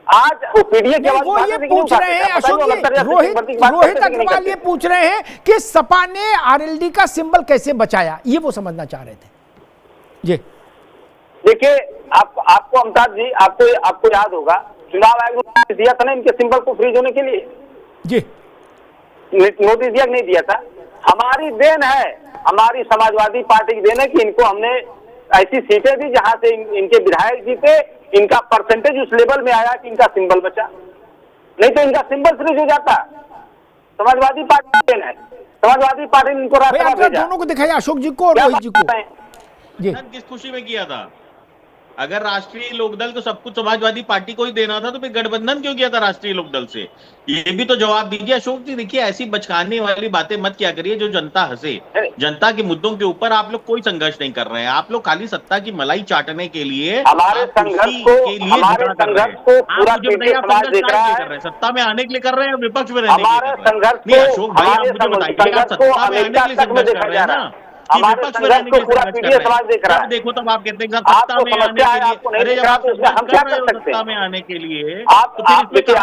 आज वो पीडीए के वो ये पूछ रहे हैं अशोक जी, रोहित अग्रवाल ये पूछ रहे हैं कि सपा ने आरएलडी का सिंबल कैसे बचाया, ये वो समझना चाह रहे थे जी। देखिए आपको अमिताभ जी, आपको याद होगा चुनाव आयोग ने नोटिस दिया था ना इनके सिंबल को फ्रीज होने के लिए जी, नोटिस दिया नहीं दिया था। हमारी देन है, हमारी समाजवादी पार्टी की देन है कि इनको हमने ऐसी सीटें दी जहां से इनके विधायक जीते, इनका परसेंटेज उस लेवल में आया कि इनका सिंबल बचा, नहीं तो इनका सिंबल फ्रीज हो जाता। समाजवादी पार्टी देन है, समाजवादी पार्टी ने इनको रास्ता भेजा। दोनों को दिखाया, अशोक जी को और रोहित जी को जी। किस खुशी में किया था? अगर राष्ट्रीय लोकदल को सब कुछ समाजवादी पार्टी को ही देना था तो फिर गठबंधन क्यों किया था राष्ट्रीय लोकदल से? ये भी तो जवाब दीजिए अशोक जी। देखिए ऐसी बचकाने वाली बातें मत क्या करिए जो जनता हंसे। जनता के मुद्दों के ऊपर आप लोग कोई संघर्ष नहीं कर रहे हैं, आप लोग खाली सत्ता की मलाई चाटने के लिए हमारे संघर्ष को पूरा कर रहे हैं। सत्ता में आने के लिए कर रहे हैं, विपक्ष में रहने के लिए। अशोक भाई आप मुझे बताइए, आप सत्ता में आने के लिए संघर्ष कर रहे हैं ना, हमारे संघर्ष को पूरा पीडीए समाज देख रहा है। देखो तब आप कहते हैं सत्ता में आने के लिए, अरे जब आप हम क्या कर सकते हैं सत्ता में आने के लिए, आप देखिए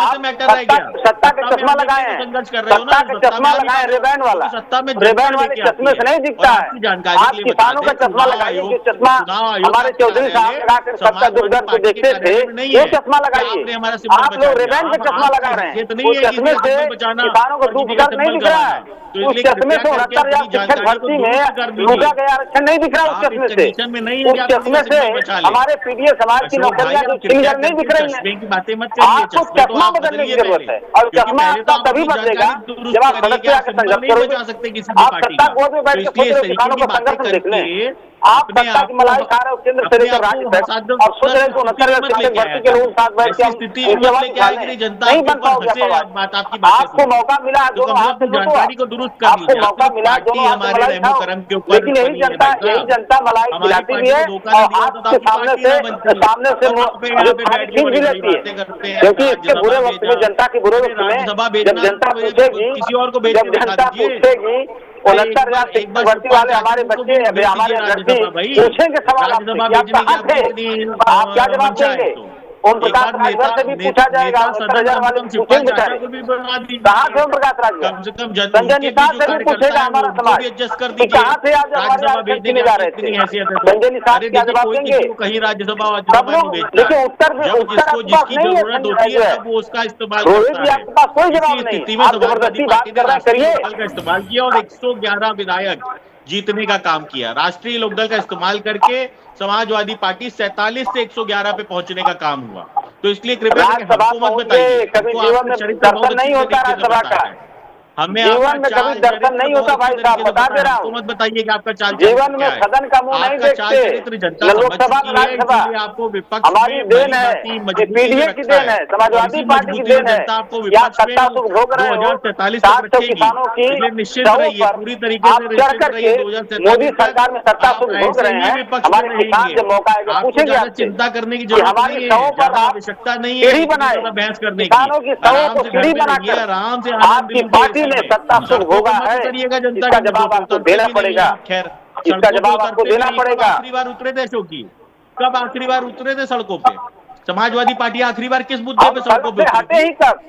सत्ता के चश्मा लगाए हैं, सत्ता के चश्मा लगाए रेबैन वाला, सत्ता में रेबैन वाले चश्मे से नहीं दिखता है। आप किसानों का चश्मा लगाइए, जो चश्मा हमारे चौधरी साहब लगाकर सत्ता दुर्दर्श को देखते थे, वो चश्मा लगाइए। आप लोग रेबैन का चश्मा लगा रहे हैं, उस चश्मे से किसानों को दुख दर्द नहीं दिख रहा है। उस चश्मे से 69,000 शिक्षक भर्ती में लूटा गया आरक्षण नहीं दिख रहा, उस चश्मे से, उस चश्मे से हमारे पीडीए समाज की नौकरियां नहीं दिख रही हैं। आपको चश्मा बदलने की जरूरत है और चश्मा आपका तभी बदलेगा जब आप सड़क पे आकर संघर्ष करोगे। आप सत्ता गोद में बैठ के किसानों का संघर्ष देख लें। आप सत्ता की मलाई खा रहे हो केंद्र से लेकर राज्य तक और सोच रहे हो 69,000 शिक्षक भर्ती के लोग साथ बैठ के नहीं बन पाओगे। आपको मौका मिला दोनों हाथ से जानकारी को दुरुस्त कर, आपको मौका मिला दोनों हाथ से मलाई खाओ, लेकिन यही जनता मलाई खिलाती भी है और हाथ के सामने से खींच भी लेती है। क्योंकि इसके बुरे वक्त में, जनता के बुरे वक्त में जब जनता पूछेगी, जब जनता पूछेगी 69,000 शिक्षक भर्ती वाले हमारे बच्चे, हमारे अभ्यर्थी पूछेंगे सवाल आपसे, आप कहाँ थे, आप क्या जवाब देंगे? ओम प्रकाश राजभर से भी पूछा जाएगा, 69,000 वाले पूछेंगे कहाँ थे ओम प्रकाश राजभर? संजय निषाद से भी पूछेगा हमारा समाज कि कहाँ थे आज हमारे आरक्षण देने जा रहे थे। संजय निषाद क्या जवाब देंगे? कहीं राज्यसभा सब लोग देखिए उत्तर आपके पास नहीं है। रोहित जी आपके पास कोई जवाब नहीं, आप जबरदस्ती बात कर रहे हैं, करिए। इस्तेमाल किया और 111 विधायक जीतने का काम किया। राष्ट्रीय लोकदल का इस्तेमाल करके समाजवादी पार्टी 47 से 111 पे पहुंचने का काम हुआ। तो इसलिए कृपया हमको मत बताइए, कभी जीवन में दर्शन नहीं होता राज्यसभा का, हमें जीवन में कभी दर्शन नहीं होता भाई साहब, बता दे रहा हूँ। मत बताइए कि आपका चाल जीवन में सदन का मुंह नहीं देखते, लोकसभा राज्यसभा आपको विपक्ष हमारी देन है, पीडीए की देन है, समाजवादी पार्टी की देन है। या सत्ता सुख भोग रहे हो 700 किसानों की पूरी तरीके से चढ़ करके मोदी सरकार में सत्ता सुख भोग रहे हैं। हमारे किसान जब मौका आएगा पूछेंगे आपसे, चिंता करने की जरूरत हमारी सौ पर आवश्यकता नहीं है बनाए, बहस करने किसानों की सौ को सीढ़ी बनाकर आराम से आपकी पार्टी ने सत्ता सुख भोगा है, इसका जवाब आपको देना पड़ेगा। इसका जवाब आपको देना पड़ेगा। आखिरी बार उतरे थे अशोक जी, कब आखिरी बार उतरे थे सड़कों पे? समाजवादी पार्टी आखिरी बार किस मुद्दे पे सड़कों पे हटे ही कब?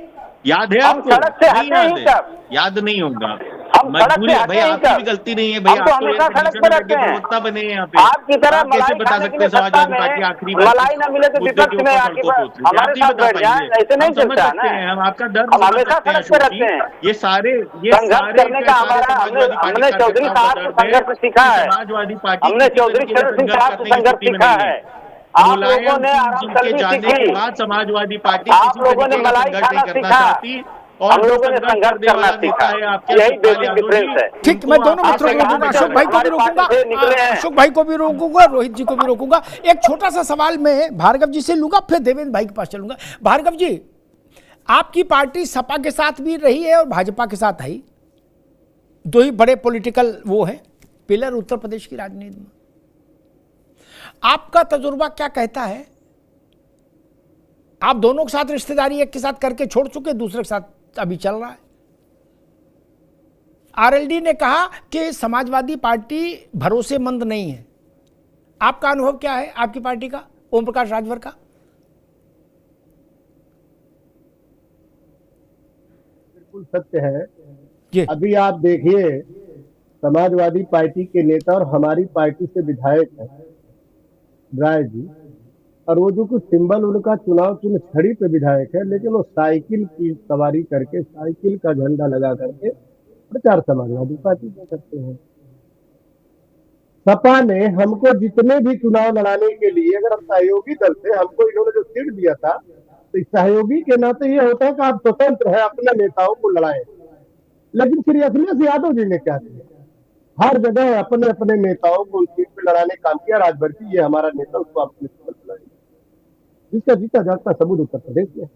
याद है आपको? सड़क से नहीं हटे याद ही है, कब? याद नहीं होगा, हम सड़क मजबूरी से है भैया, हटे ही आपकी भी कब? गलती नहीं है भैया, हम तो आप तो हमेशा सड़क पे रहते हैं। प्रवक्ता बने हैं यहाँ पे, आपकी तरह आप कैसे मलाई बता खाने के सकते लिए हैं समाजवादी सत्ता पार्टी में आखिरी बार मलाई ना मिले तो मुद्दे के विपक्ष में ऊपर आके सड़कों पे उतरी? हमारे आप ही साथ बता बैठ जाए, पाइए, ऐसे नहीं हम समझ चलता है सकते ना। हैं, हम आपका दर्द हम समझ हमेशा सकते हैं सड़क पे अशोक रहते जी। हैं। ये सारे संघर्ष करने का हमारा हमने चौधरी साहब से संघर्ष सीखा है, समाजवादी पार्टी हमने चौधरी शरण सिंह साहब से संघर्ष सीखा है। आप लोगों ने आराम के करनी जाने के सीखी, बाद समाजवादी पार्टी आप किसी लोगों ने तरीके का मलाई संघर्ष खाना नहीं करना सीखा, चाहती, और हम जो लोगों ने संघर्ष संघर्ष करने करना वाला सीखा। नेता है आपके यही सुखपाल बेसिक यादव जी। डिफरेंस है। ठीक, मैं दोनों मित्रों को आपने कहा रोकूंगा, कि अशोक भाई को भी हमारी पार्टी रोकूंगा, से निकले हैं। अशोक भाई को भी रोकूंगा, रोहित जी को भी रोकूंगा। एक छोटा सा सवाल मैं भार्गव जी से लूंगा, फिर देवेंद्र भाई के पास चलूंगा। भार्गव जी, आपकी पार्टी सपा के साथ भी रही है और भाजपा के साथ आई, दो ही बड़े पॉलिटिकल वो हैं पिलर उत्तर प्रदेश की राजनीति में। आपका तजुर्बा क्या कहता है? आप दोनों के साथ रिश्तेदारी एक के साथ करके छोड़ चुके, दूसरे के साथ अभी चल रहा है। आरएलडी ने कहा कि समाजवादी पार्टी भरोसेमंद नहीं है। आपका अनुभव क्या है आपकी पार्टी का, ओम प्रकाश राजभर का? बिल्कुल सत्य है जी। अभी आप देखिए, समाजवादी पार्टी के नेता और हमारी पार्टी से विधायक है राय जी, और वो जो कुछ सिंबल उनका चुनाव चिन्ह छड़ी पे विधायक है, लेकिन वो साइकिल की सवारी करके, साइकिल का झंडा लगा करके प्रचार समाजवादी पार्टी का करते हैं। सपा ने हमको जितने भी चुनाव लड़ाने के लिए, अगर हम सहयोगी दल थे, हमको इन्होंने जो सीट दिया था, तो इस सहयोगी के नाते ये होता है कि आप स्वतंत्र है, अपने नेताओं को लड़ाएं। लेकिन श्री अखिलेश यादव जी ने क्या किया, हर जगह अपने अपने नेताओं को सीट पे लड़ाने का काम किया। राजभर की ये हमारा नेता, उसको अपने लड़ाएंगे, जिसका जीता जागता सबूत उत्तर प्रदेश में।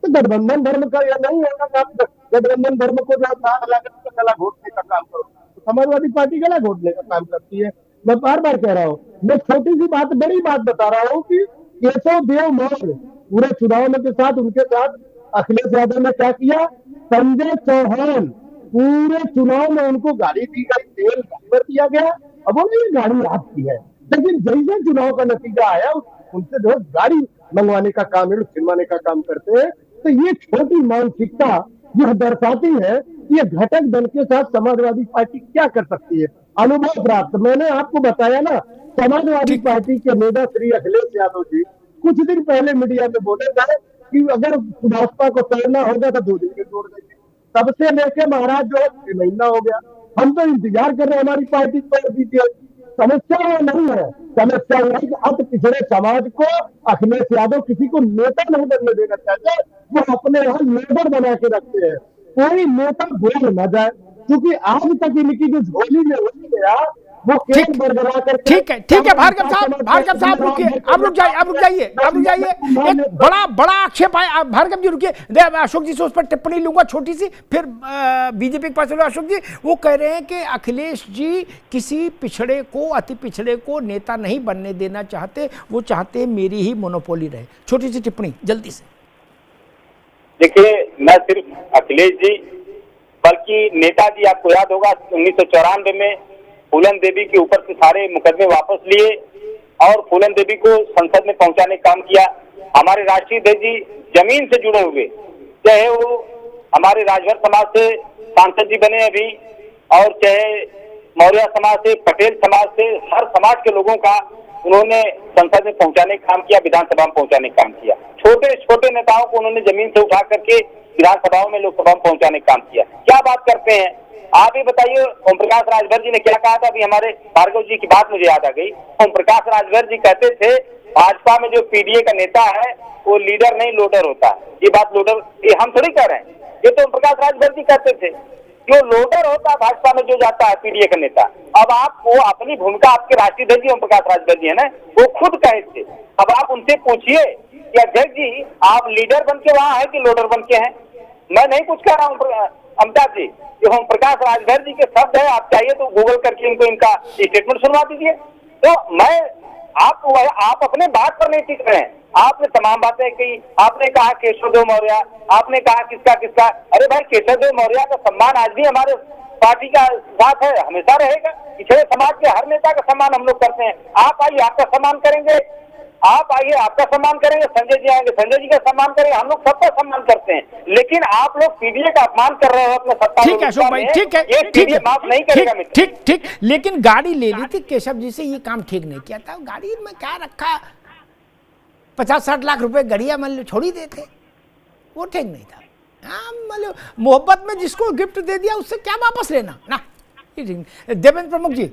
तो गठबंधन धर्म का यह नहीं होगा कि आप गठबंधन धर्म को जो गला घोटने का काम करो, तो समाजवादी पार्टी गला घोटने का काम करती है। मैं बार बार कह रहा हूँ, मैं छोटी सी बात बड़ी बात बता रहा हूँ कि केशव देव मौर्य पूरे चुनाव में के साथ, उनके साथ अखिलेश यादव ने क्या किया, संजय चौहान पूरे चुनाव में उनको गाड़ी दी गई, तेल ड्राइवर दिया गया, अब बोले ये गाड़ी आपकी है। लेकिन जैसे चुनाव का नतीजा आया, उनसे जो गाड़ी मंगवाने का काम है, छिनवाने का काम करते हैं। तो ये छोटी मानसिकता यह दर्शाती है कि ये घटक दल के साथ समाजवादी पार्टी क्या कर सकती है। अनुभव प्राप्त, मैंने आपको बताया ना, समाजवादी पार्टी के नेता श्री अखिलेश यादव जी कुछ दिन पहले मीडिया में बोले थे कि अगर भाजपा को तोड़ना होगा तो 2 दिन में तोड़ देंगे। तब से लेके महाराज जो 6 महीना हो गया, हम तो इंतजार कर रहे हैं हमारी पार्टी तोड़ दीजिए। समस्या वो नहीं है, समस्या यह है कि अति पिछड़े समाज को अखिलेश यादव किसी को नेता नहीं बनने देना चाहते, वो अपने यहाँ लेबर बना के रखते हैं। कोई नेता बोल न जाए, क्योंकि आज तक इनकी जो झोली में हो गया वो केवल बरगला कर। ठीक है भार्गव साहब रुकिए, आप रुक जाइए। एक बड़ा आक्षेप है, भार्गव जी रुकिए, अशोक जी से उस पर टिप्पणी लूंगा छोटी सी, फिर बीजेपी के पास चलो। अशोक जी, वो कह रहे हैं कि अखिलेश जी किसी पिछड़े को, अति पिछड़े को नेता नहीं बनने देना चाहते, वो चाहते हैं मेरी ही मोनोपोली रहे। छोटी सी टिप्पणी जल्दी से। देखिए, न सिर्फ अखिलेश जी बल्कि नेताजी, आपको याद होगा 1994 में फूलन देवी के ऊपर से सारे मुकदमे वापस लिए और फूलन देवी को संसद में पहुंचाने का काम किया। हमारे राष्ट्रीय अध्यक्ष जी जमीन से जुड़े हुए, चाहे वो हमारे राजभर समाज से सांसद जी बने अभी, और चाहे मौर्य समाज से, पटेल समाज से, हर समाज के लोगों का उन्होंने संसद में पहुंचाने का काम किया, विधानसभा में पहुंचाने का काम किया। छोटे छोटे नेताओं को उन्होंने जमीन से उठा करके विधानसभाओं में, लोकसभा में पहुंचाने का काम किया। क्या बात करते हैं आप ही बताइए। ओम प्रकाश राजभर जी ने क्या कहा था, अभी हमारे भार्गव जी की बात मुझे याद आ गई। ओम प्रकाश राजभर जी कहते थे भाजपा में जो पीडीए का नेता है वो लीडर नहीं लोडर होता है। ये बात लोडर, ये हम थोड़ी कह रहे हैं, ये तो ओम प्रकाश राजभर जी कहते थे। जो लोडर होता है भाजपा में जो जाता है पीडीए का नेता। अब आप वो अपनी भूमिका, आपके राष्ट्रीय अध्यक्ष जी ओम प्रकाश राजभर जी है ना, वो खुद कहे थे। अब आप उनसे पूछिए कि अध्यक्ष जी आप लीडर बन के वहां है कि लोडर बन के हैं। मैं नहीं कुछ कह रहा हूँ अमिताभ जी, ये ओम प्रकाश राजभर जी के शब्द है, आप चाहिए तो गूगल करके इनको इनका स्टेटमेंट सुनवा दीजिए। तो मैं आप अपने बात पर नहीं टिक रहे हैं। आपने तमाम बातें कही, आपने कहा केशव देव मौर्य, आपने कहा किसका, अरे भाई केशव देव मौर्य का सम्मान आज भी हमारे पार्टी का साथ है, हमेशा रहेगा। पिछड़े समाज के हर नेता का सम्मान हम लोग करते हैं। आप आइए, आपका सम्मान करेंगे, आप आइए, आपका सम्मान करेंगे, संजय जी आएंगे, संजय जी का सम्मान करेंगे, हम लोग सबका सम्मान करते हैं। लेकिन आप लोग पीडीए का अपमान कर रहे हो अपने सत्ता। ठीक है अशोक भाई, ठीक है, ये पीडीए माफ नहीं करेगा मित्र। ठीक ठीक, लेकिन गाड़ी ले ली थी केशव जी से, ये काम ठीक नहीं किया था। गाड़ी में क्या रखा, 50-60 लाख रुपए गड़िया मान छोड़ ही देते, वो ठीक नहीं था। हाँ मतलब मोहब्बत में जिसको गिफ्ट दे दिया उससे क्या वापस लेना ना। देवेंद्र प्रमुख जी,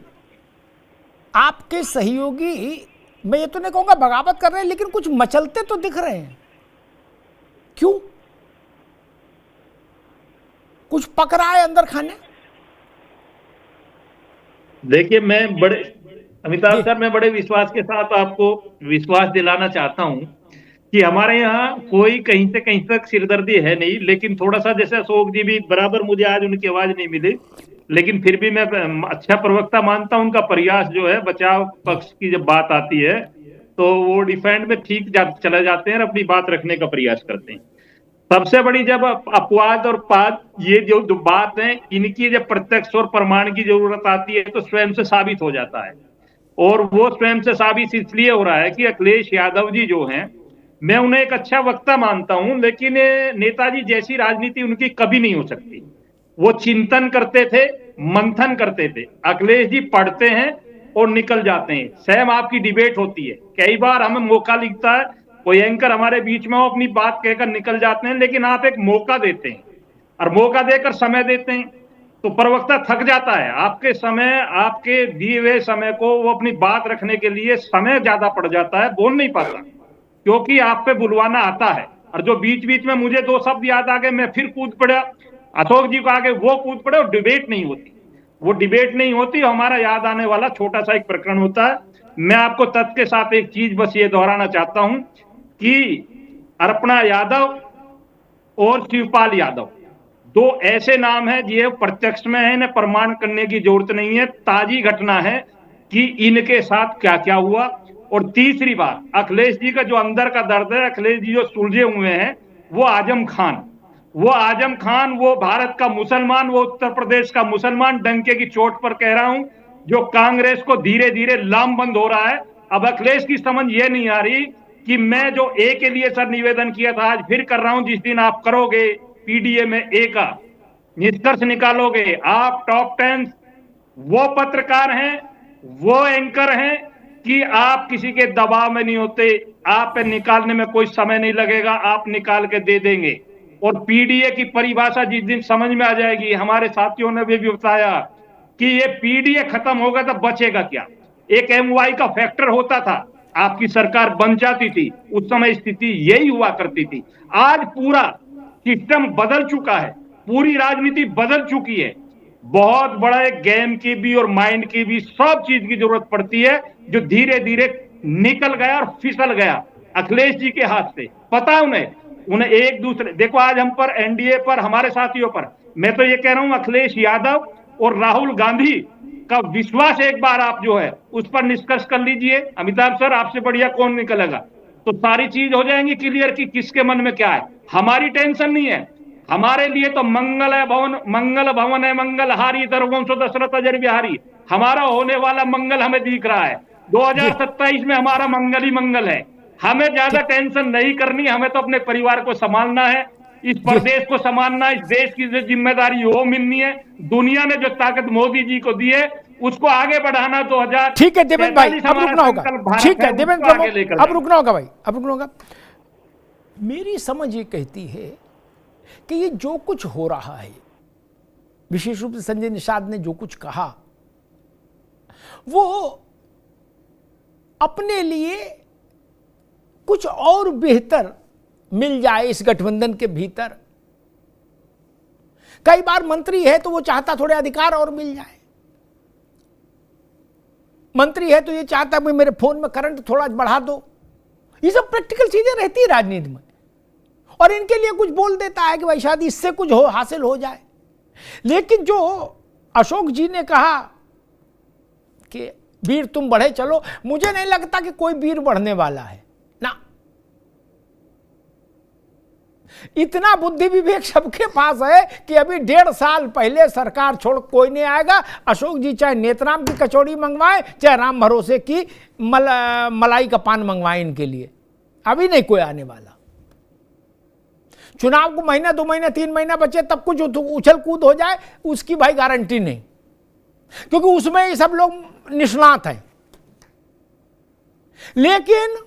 आपके सहयोगी, मैं ये तो नहीं कहूंगा बगावत कर रहे हैं, लेकिन कुछ मचलते तो दिख रहे हैं, क्यों? कुछ पक रहा है अंदर खाने? देखिए, अमिताभ सर, मैं बड़े विश्वास के साथ आपको विश्वास दिलाना चाहता हूं कि हमारे यहाँ कोई कहीं से कहीं तक सिरदर्दी है नहीं। लेकिन थोड़ा सा, जैसे अशोक जी भी बराबर, मुझे आज उनकी आवाज नहीं मिली, लेकिन फिर भी मैं अच्छा प्रवक्ता मानता हूं। उनका प्रयास जो है, बचाव पक्ष की जब बात आती है तो वो डिफेंड में ठीक चले जाते हैं और अपनी बात रखने का प्रयास करते हैं। सबसे बड़ी जब अपवाद और पाद, ये जो बात है, इनकी जब प्रत्यक्ष और प्रमाण की जरूरत आती है तो स्वयं से साबित हो जाता है। और वो स्वयं से साबित इसलिए हो रहा है कि अखिलेश यादव जी जो हैं, मैं उन्हें एक अच्छा वक्ता मानता हूं, लेकिन नेताजी जैसी राजनीति उनकी कभी नहीं हो सकती। वो चिंतन करते थे, मंथन करते थे। अखिलेश जी पढ़ते हैं और निकल जाते हैं। सेम आपकी डिबेट होती है, कई बार हमें मौका लिखता है, कोई एंकर हमारे बीच में हो, अपनी बात कहकर निकल जाते हैं, लेकिन आप एक मौका देते हैं और मौका देकर समय देते हैं तो प्रवक्ता थक जाता है। आपके समय, आपके दिए हुए समय को वो अपनी बात रखने के लिए समय ज्यादा पड़ जाता है, बोल नहीं पाता, क्योंकि आप पे बुलवाना आता है। और जो बीच बीच में मुझे 2 शब्द याद आ गए, मैं फिर कूद पड़ा, अशोक जी को आगे वो कूद पड़े, और डिबेट नहीं होती, वो डिबेट नहीं होती। हमारा याद आने वाला छोटा सा एक प्रकरण होता है। मैं आपको तथ्य के साथ एक चीज बस ये दोहराना चाहता हूं कि अर्पणा यादव और शिवपाल यादव 2 ऐसे नाम हैं, ये प्रत्यक्ष में है, इन्हें प्रमाण करने की जरूरत नहीं है, ताजी घटना है कि इनके साथ क्या क्या हुआ। और तीसरी बात, अखिलेश जी का जो अंदर का दर्द है, अखिलेश जी जो सुलझे हुए हैं, वो आजम खान, वो भारत का मुसलमान, वो उत्तर प्रदेश का मुसलमान, डंके की चोट पर कह रहा हूं, जो कांग्रेस को धीरे धीरे लामबंद हो रहा है। अब अखिलेश की समझ ये नहीं आ रही कि मैं जो ए के लिए सर निवेदन किया था, आज फिर कर रहा हूं, जिस दिन आप करोगे पीडीए में ए का निष्कर्ष निकालोगे, आप टॉप 10 वो पत्रकार हैं, वो एंकर हैं कि आप किसी के दबाव में नहीं होते, आप पे निकालने में कोई समय नहीं लगेगा, आप निकाल के दे देंगे। और पीडीए की परिभाषा जिस दिन समझ में आ जाएगी, हमारे साथियों ने भी बताया कि ये पीडीए खत्म होगा तो बचेगा क्या। एक एमवाई का फैक्टर होता था, आपकी सरकार बन जाती थी, उस समय स्थिति यही हुआ करती थी। आज पूरा सिस्टम बदल चुका है, पूरी राजनीति बदल चुकी है। बहुत बड़ा एक गेम की भी और माइंड की भी, सब चीज की जरूरत पड़ती है, जो धीरे धीरे निकल गया और फिसल गया अखिलेश जी के हाथ से। पता है उन्हें एक दूसरे, देखो आज हम पर, एनडीए पर, हमारे साथियों पर, मैं तो ये कह रहा हूं अखिलेश यादव और राहुल गांधी का विश्वास एक बार आप जो है उस पर निष्कर्ष कर लीजिए। अमिताभ सर, आपसे बढ़िया कौन निकलेगा, तो सारी चीज हो जाएंगी क्लियर कि किसके मन में क्या है। हमारी टेंशन नहीं है, हमारे लिए तो मंगल भवन है मंगलहारी, सर्ववंशो दशरथ अजर बिहारी। हमारा होने वाला मंगल हमें दिख रहा है, 2027 में हमारा मंगल ही मंगल है। हमें ज्यादा टेंशन नहीं करनी, हमें तो अपने परिवार को संभालना है, इस प्रदेश को संभालना, इस देश की जो जिम्मेदारी वो मिलनी है। दुनिया ने जो ताकत मोदी जी को दी है उसको आगे बढ़ाना। 2000 ठीक है देवेंद्र भाई, अब रुकना होगा। ठीक है देवेंद्र प्रमुख, अब रुकना होगा भाई, अब रुकना होगा। मेरी समझ ये कहती है कि ये जो कुछ हो रहा है, विशेष रूप से संजय निषाद ने जो कुछ कहा, वो अपने लिए कुछ और बेहतर मिल जाए इस गठबंधन के भीतर। कई बार मंत्री है तो वो चाहता थोड़े अधिकार और मिल जाए, मंत्री है तो ये चाहता है मेरे फोन में करंट थोड़ा बढ़ा दो। ये सब प्रैक्टिकल चीजें रहती है राजनीति में, और इनके लिए कुछ बोल देता है कि भाई शायद इससे कुछ हासिल हो जाए। लेकिन जो अशोक जी ने कहा कि वीर तुम बढ़े चलो, मुझे नहीं लगता कि कोई वीर बढ़ने वाला है ना। इतना बुद्धि विवेक सबके पास है कि अभी 1.5 साल पहले सरकार छोड़ कोई नहीं आएगा। अशोक जी चाहे नेतराम की कचौड़ी मंगवाए, चाहे राम भरोसे की मलाई का पान मंगवाए, इनके लिए अभी नहीं कोई आने वाला। चुनाव को महीना 2 महीना 3 महीना बचे तब कुछ उछल कूद हो जाए, उसकी भाई गारंटी नहीं, क्योंकि उसमें ये सब लोग निष्णात हैं। लेकिन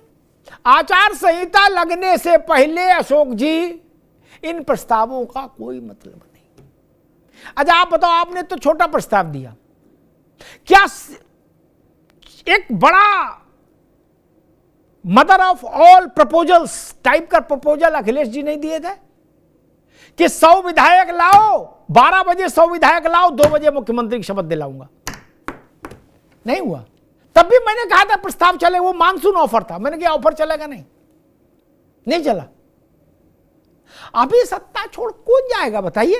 आचार संहिता लगने से पहले अशोक जी इन प्रस्तावों का कोई मतलब नहीं। अच्छा आप बताओ, आपने तो छोटा प्रस्ताव दिया, क्या एक बड़ा mother of all proposals type का प्रपोजल अखिलेश जी नहीं दिए थे कि 100 विधायक लाओ, 12 बजे 100 विधायक लाओ, 2 बजे मुख्यमंत्री की शपथ दिलाऊंगा? नहीं हुआ। तब भी मैंने कहा था प्रस्ताव चले, वो मानसून ऑफर था, मैंने कहा ऑफर चलेगा नहीं चला। अभी सत्ता छोड़ कौन जाएगा बताइए?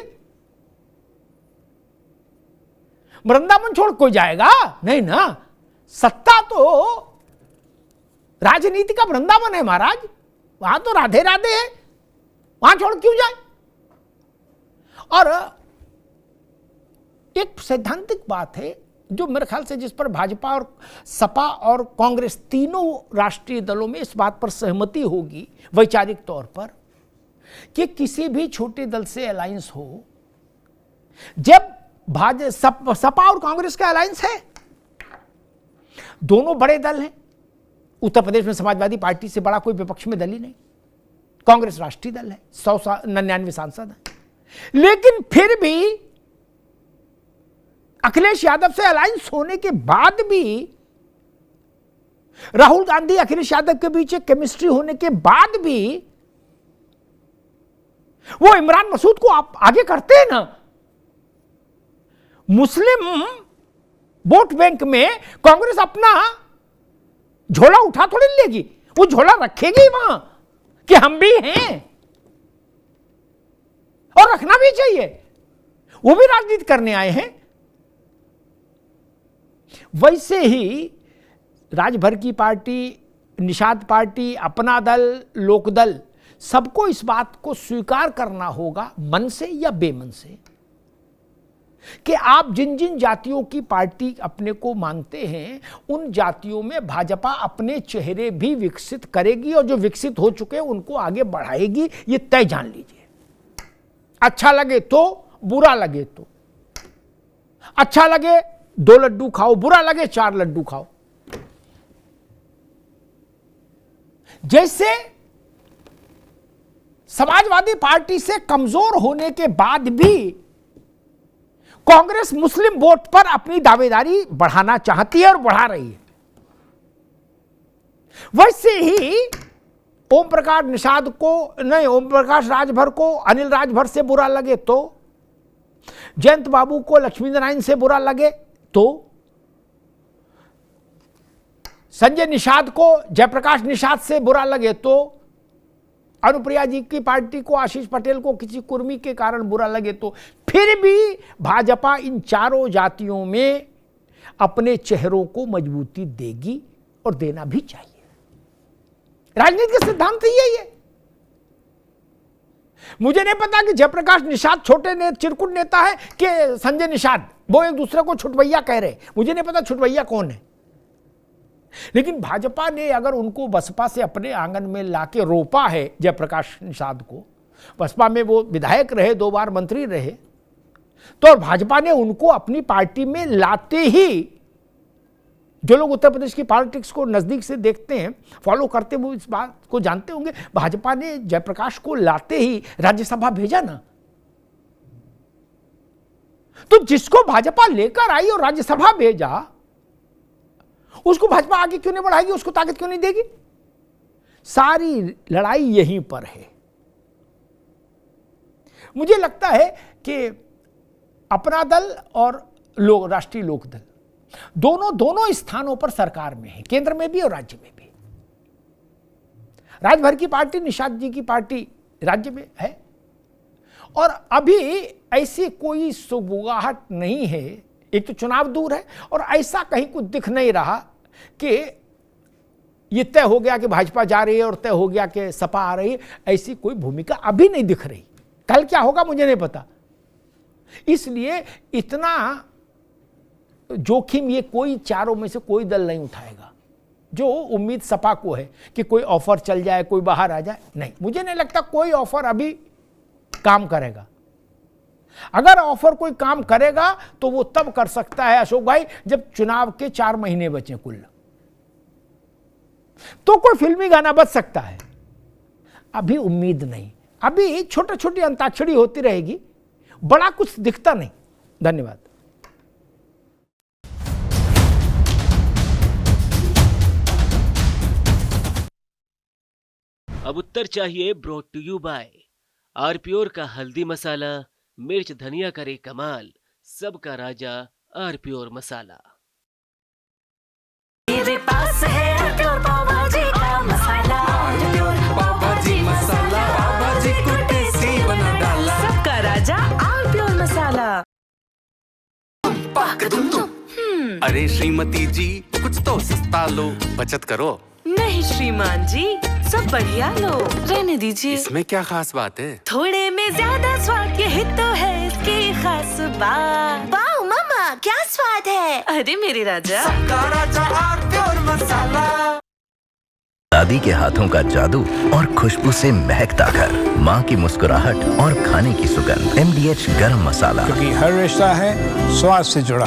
वृंदावन छोड़ कोई जाएगा नहीं ना। सत्ता तो राजनीति का वृंदावन है महाराज, वहां तो राधे राधे है, वहां छोड़ क्यों जाए? और एक सैद्धांतिक बात है जो मेरे ख्याल से जिस पर भाजपा और सपा और कांग्रेस तीनों राष्ट्रीय दलों में इस बात पर सहमति होगी वैचारिक तौर पर कि किसी भी छोटे दल से अलायंस हो, जब सपा और कांग्रेस का अलायंस है, दोनों बड़े दल हैं। उत्तर प्रदेश में समाजवादी पार्टी से बड़ा कोई विपक्ष में दल ही नहीं, कांग्रेस राष्ट्रीय दल है, 199 सांसद हैं। लेकिन फिर भी अखिलेश यादव से अलायंस होने के बाद भी, राहुल गांधी अखिलेश यादव के बीच एक केमिस्ट्री होने के बाद भी वो इमरान मसूद को आप आगे करते हैं ना। मुस्लिम वोट बैंक में कांग्रेस अपना झोला उठा थोड़ी लेगी, वो झोला रखेगी वहां कि हम भी हैं, और रखना भी चाहिए। वो भी राजनीति करने आए हैं। वैसे ही राजभर की पार्टी, निषाद पार्टी, अपना दल, लोकदल, सबको इस बात को स्वीकार करना होगा मन से या बेमन से कि आप जिन जिन जातियों की पार्टी अपने को मानते हैं, उन जातियों में भाजपा अपने चेहरे भी विकसित करेगी, और जो विकसित हो चुके हैं उनको आगे बढ़ाएगी, ये तय जान लीजिए। अच्छा लगे तो, बुरा लगे तो। अच्छा लगे 2 लड्डू खाओ, बुरा लगे 4 लड्डू खाओ। जैसे समाजवादी पार्टी से कमजोर होने के बाद भी कांग्रेस मुस्लिम वोट पर अपनी दावेदारी बढ़ाना चाहती है और बढ़ा रही है, वैसे ही ओम प्रकाश निषाद को नहीं, ओम प्रकाश राजभर को अनिल राजभर से बुरा लगे तो, जयंत बाबू को लक्ष्मी नारायण से बुरा लगे तो, संजय निषाद को जयप्रकाश निषाद से बुरा लगे तो, अनुप्रिया जी की पार्टी को आशीष पटेल को किसी कुर्मी के कारण बुरा लगे तो, फिर भी भाजपा इन चारों जातियों में अपने चेहरों को मजबूती देगी और देना भी चाहिए। राजनीति का सिद्धांत यही है। मुझे नहीं पता कि जयप्रकाश निषाद छोटे चिरकुट नेता है कि संजय निषाद, वो एक दूसरे को छुटवैया कह रहे, मुझे नहीं पता छुटवैया कौन है। लेकिन भाजपा ने अगर उनको बसपा से अपने आंगन में लाके रोपा है जयप्रकाश निषाद को, बसपा में वो विधायक रहे, 2 बार मंत्री रहे, तो भाजपा ने उनको अपनी पार्टी में लाते ही, जो लोग उत्तर प्रदेश की पॉलिटिक्स को नजदीक से देखते हैं, फॉलो करते हुए इस बात को जानते होंगे, भाजपा ने जयप्रकाश को लाते ही राज्यसभा भेजा ना। तो जिसको भाजपा लेकर आई और राज्यसभा भेजा, उसको भाजपा आगे क्यों नहीं बढ़ाएगी, उसको ताकत क्यों नहीं देगी? सारी लड़ाई यहीं पर है। मुझे लगता है कि अपना दल और राष्ट्रीय लोकदल दोनों स्थानों पर सरकार में है, केंद्र में भी और राज्य में भी। राजभर की पार्टी, निषाद जी की पार्टी राज्य में है, और अभी ऐसी कोई सुगबुगाहट नहीं है। एक तो चुनाव दूर है और ऐसा कहीं कुछ दिख नहीं रहा कि ये तय हो गया कि भाजपा जा रही है और तय हो गया कि सपा आ रही है, ऐसी कोई भूमिका अभी नहीं दिख रही। कल क्या होगा मुझे नहीं पता। इसलिए इतना जोखिम ये कोई चारों में से कोई दल नहीं उठाएगा। जो उम्मीद सपा को है कि कोई ऑफर चल जाए, कोई बाहर आ जाए, नहीं, मुझे नहीं लगता कोई ऑफर अभी काम करेगा। अगर ऑफर कोई काम करेगा तो वो तब कर सकता है अशोक भाई जब चुनाव के 4 महीने बचे कुल, तो कोई फिल्मी गाना बच सकता है। अभी उम्मीद नहीं, अभी छोटी छोटी अंताक्षरी होती रहेगी, बड़ा कुछ दिखता नहीं। धन्यवाद। अब उत्तर चाहिए ब्रॉट टू यू बाय आरप्योर का हल्दी मसाला, मिर्च धनिया करे कमाल, सबका राजा आरप्योर मसाला। मेरे पास है आरप्योर पाव भाजी का मसाला, आरप्योर पाव भाजी मसाला, पाव भाजी को टेस्टी बना डाला, सबका राजा आरप्योर मसाला। अरे श्रीमती जी कुछ तो सस्ता लो, बचत करो। नहीं श्रीमान जी, सब बढ़िया लो, रहने दीजिए। इसमें क्या खास बात है? थोड़े में ज्यादा स्वाद, यही तो है इसकी खास बात। वाओ मामा, क्या स्वाद है। अरे मेरे राजा, सबका राजा आरप्योर मसाला। दादी के हाथों का जादू और खुशबू से महकता घर, माँ की मुस्कुराहट और खाने की सुगंध। MDH गरम मसाला, क्योंकि हर रिश्ता है स्वाद से जुड़ा।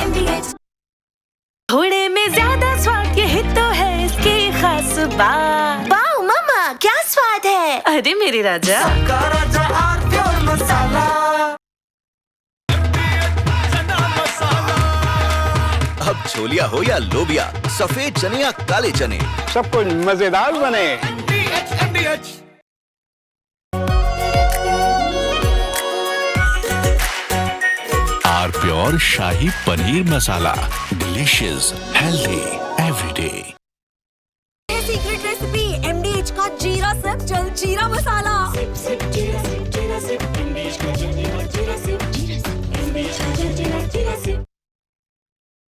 थोड़े में ज्यादा स्वाद, यही तो है इसकी खास बात। वाओ मामा, क्या स्वाद है। अरे मेरे राजा, सबका राजा आरप्योर मसाला। अब छोलिया हो या लोबिया, सफेद चने या काले चने, सब कुछ मजेदार बने। आरप्योर shahi paneer masala, delicious, healthy everyday. Secret recipe MDH का जीरा सिप जल जीरा मसाला।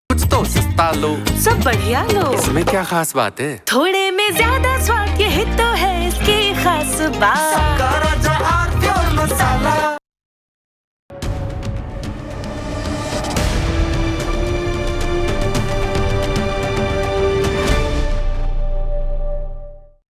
कुछ तो सस्ता लो, सब बढ़िया लो, इसमें क्या खास बात है? थोड़े में ज्यादा स्वाद, यही तो है इसकी खास बात। सबका राजा आरप्योर मसाला।